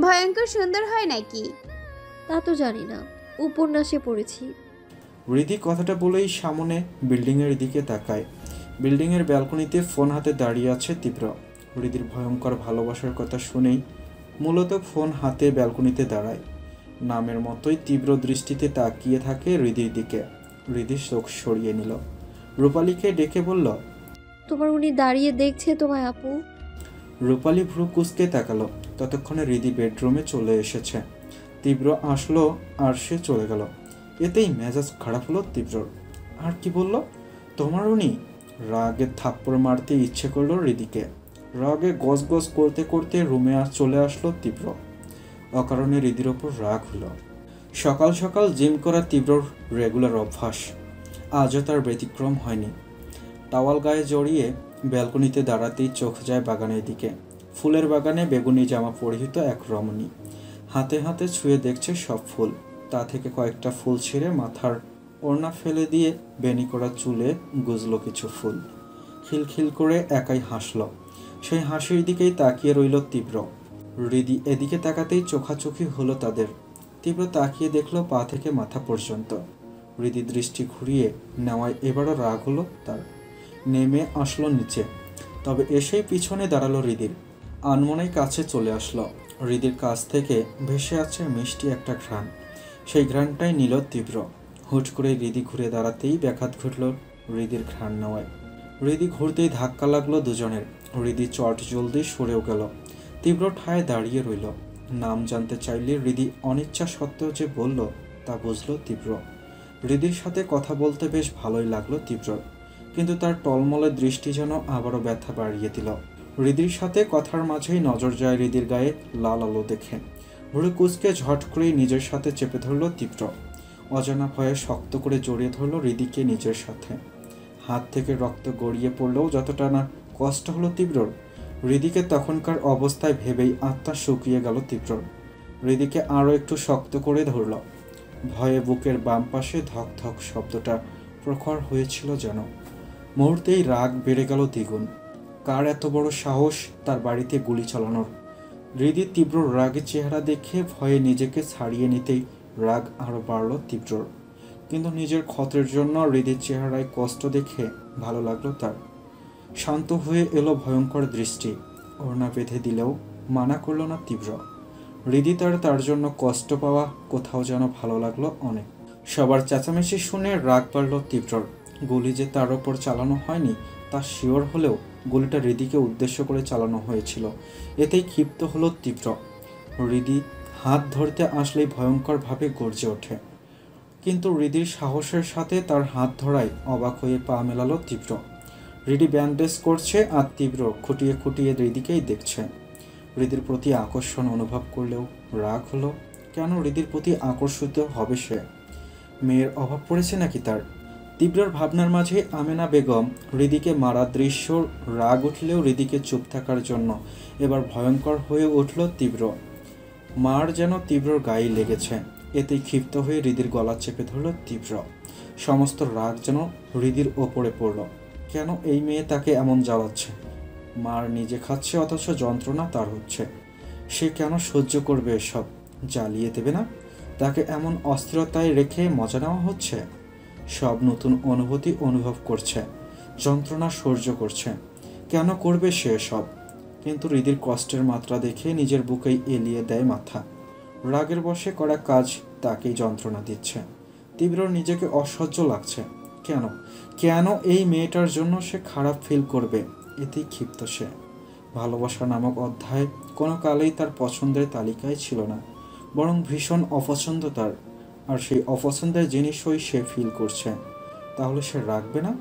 ভয়ঙ্কর সুন্দর হয় নাকি? তা তো জানি না, উপন্যাসে পড়েছি। হৃদি কথাটা বলেই সামনে বিল্ডিংয়ের দিকে তাকায়। বিল্ডিংয়ের ব্যালকনিতে ফোন হাতে দাঁড়িয়ে আছে তীব্র। হৃদির ভয়ঙ্কর ভালোবাসার কথা শুনেই মূলত ফোন হাতে ব্যালকনিতে দাঁড়ায়। নামের মতোই তীব্র দৃষ্টিতে তাকিয়ে থাকে হৃদির দিকে। হৃদি চোখ সরিয়ে নিল। রূপালীকে ডেকে বলল, তোমার উনি দাঁড়িয়ে দেখছে তোমায় আপু। রূপালী ভ্রু কুঁচকে তাকালো। ততক্ষণে হৃদি বেডরুমে চলে এসেছে। তীব্র আসলো আর সে চলে গেল। এতেই মেজাজ খারাপ হলো তীব্রর। আর কি বলল, তোমার উনি? রাগে থাপ্পড় মারতে ইচ্ছে করলো হৃদিকে। রাগে গজগজ করতে করতে রুমে চলে আসলো তীব্র। অকারণে হৃদির ওপর রাগ হলো। সকাল সকাল জিম করা তীব্রর রেগুলার অভ্যাস। আজও তার ব্যতিক্রম হয়নি। টাওয়াল গায়ে জড়িয়ে ব্যালকনিতে দাঁড়াতেই চোখ যায় বাগানের দিকে। ফুলের বাগানে বেগুনি জামা পরিহিত এক রমণী হাতে হাতে ছুঁয়ে দেখছে সব ফুল। তা থেকে কয়েকটা ফুল ছিঁড়ে মাথার ওড়না ফেলে দিয়ে বেনি করা চুলে গুজল কিছু ফুল। খিলখিল করে একাই হাসল। সেই হাসির দিকেই তাকিয়ে রইল তীব্র। হৃদি এদিকে তাকাতেই চোখাচোখি হলো তাদের। তীব্র তাকিয়ে দেখলো পা থেকে মাথা পর্যন্ত। হৃদি দৃষ্টি ঘুরিয়ে নেওয়ায় এবারও রাগ হলো তার। নেমে আসলো নিচে। তবে এসেই পিছনে দাঁড়ালো হৃদির। আনমনেই কাছে চলে আসলো। হৃদির কাছ থেকে ভেসে আছে মিষ্টি একটা ঘ্রাণ। সেই ঘ্রাণটাই নিল তীব্র। হুট করে হৃদি ঘুরে দাঁড়াতেই ব্যাঘাত ঘটল হৃদির ঘ্রাণ নেওয়ায়। হৃদি ঘুরতেই ধাক্কা লাগলো দুজনের। হৃদি চট জলদি সরেও গেল। তীব্র ঠায় দাঁড়িয়ে রইল। নাম জানতে চাইলে হৃদি অনিচ্ছা সত্ত্বেও যে বলল তা বুঝলো তীব্র। হৃদির সাথে কথা বলতে বেশ ভালোই লাগলো তীব্র, কিন্তু তার টলমলে দৃষ্টি যেন আবারও ব্যথা বাড়িয়ে দিল। হৃদির সাথে কথার মাঝেই নজর যায় হৃদির গায়ে লাল আলো দেখে। ভুরু কুঁচকে ঝট করেই নিজের সাথে চেপে ধরল তীব্র। অজানা ভয়ে শক্ত করে জড়িয়ে ধরল হৃদিকে নিজের সাথে। হাত থেকে রক্ত গড়িয়ে পড়লেও যতটা না কষ্ট হলো তীব্রর। হৃদিকে তখনকার অবস্থায় ভেবেই আত্মা শুকিয়ে গেল তীব্রর। হৃদিকে আরও একটু শক্ত করে ধরল। ভয়ে বুকের বাম পাশে ধক ধক শব্দটা প্রখর হয়েছিল যেন। মুহূর্তেই রাগ বেড়ে গেল দ্বিগুণ। কার এত বড় সাহস তার বাড়িতে গুলি চালানোর? হৃদি তীব্র রাগের চেহারা দেখে ভয়ে নিজেকে ছাড়িয়ে নিতেই রাগ আরও বাড়ল তীব্রর। কিন্তু নিজের ক্ষতের জন্য হৃদির চেহারায় কষ্ট দেখে ভালো লাগলো তার। শান্ত হয়ে এলো ভয়ঙ্কর দৃষ্টি। ওড়না বেঁধে দিলেও মানা করল না তীব্র। হৃদি তার জন্য কষ্ট পাওয়া কোথাও যেন ভালো লাগলো অনেক। সবার চেঁচামেচি শুনে রাগ বাড়ল তীব্রর। গুলি যে তার ওপর চালানো হয়নি তা শিওর হলেও গুলিটা হৃদিকে উদ্দেশ্য করে চালানো হয়েছিল, এতেই ক্ষিপ্ত হলো তীব্র। হৃদি হাত ধরতে আসলেই ভয়ঙ্করভাবে গর্জে ওঠে, কিন্তু হৃদির সাহসের সাথে তার হাত ধরায় অবাক হয়ে পা মেলালো তীব্র। হৃদি ব্যান্ডেজ করছে আর তীব্র খুঁটিয়ে খুঁটিয়ে হৃদিকেই দেখছে। হৃদির প্রতি আকর্ষণ অনুভব করলেও রাগ হলো। কেন হৃদির প্রতি আকর্ষিত হবে সে? মেয়ের অভাব পড়েছে নাকি তার? তীব্রর ভাবনার মাঝে আমেনা বেগম হৃদিকে মারা দৃশ্য। রাগ উঠলেও হৃদিকে চুপ থাকার জন্য এবার ভয়ঙ্কর হয়ে উঠল তীব্র। মার যেন তীব্রর গায়ে লেগেছে, এতেই ক্ষিপ্ত হয়ে হৃদির গলা চেপে ধরল তীব্র। সমস্ত রাগ যেন হৃদির ওপরে পড়ল। কেন এই মেয়ে তাকে এমন জ্বালাচ্ছে? মার নিজে খাচ্ছে অথচ যন্ত্রণা তার হচ্ছে। সে কেন সহ্য করবে এসব? জ্বালিয়ে দেবে না? তাকে এমন অস্থিরতায় রেখে মজা নেওয়া হচ্ছে। সব নতুন অনুভূতি অনুভব করছে, যন্ত্রণা সহ্য করছে। কেন করবে সে সব? কিন্তু হৃদির কষ্টের মাত্রা দেখে নিজের বুকেই এলিয়ে দেয় মাথা। রাগের বশে করা কাজ তাকেই যন্ত্রণা দিচ্ছে। তীব্র নিজেকে অসহ্য লাগছে। কেন কেন এই মেয়েটার জন্য সে খারাপ ফিল করবে? এতেই ক্ষিপ্ত সে। ভালোবাসা নামক অধ্যায় কোনো কালেই তার পছন্দের তালিকায় ছিল না, বরং ভীষণ অপছন্দ তার। আর সেই অপছন্দের জিনিসই সে ফিল করছে। তাহলে সে রাখবে না?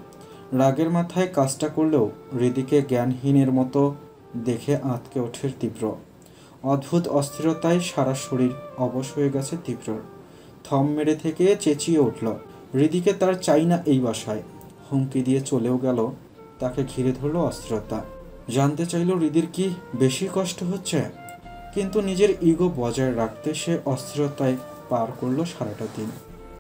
রাগের মাথায় কাজটা করলেও হৃদিকে জ্ঞানহীনের মতো দেখে আঁতকে ওঠে তীব্র। অদ্ভুত অস্থিরতায় সারা শরীর অবশ হয়ে গেছে তীব্রর। থম মেরে থেকে চেঁচিয়ে উঠল, হৃদিকে তার চাই না এই বাসায়। হুমকি দিয়ে চলেও গেল। তাকে ঘিরে ধরল অস্থিরতা। জানতে চাইল হৃদির কি বেশি কষ্ট হচ্ছে, কিন্তু নিজের ইগো বজায় রাখতে সে অস্থিরতায় পার করলো সারাটা দিন।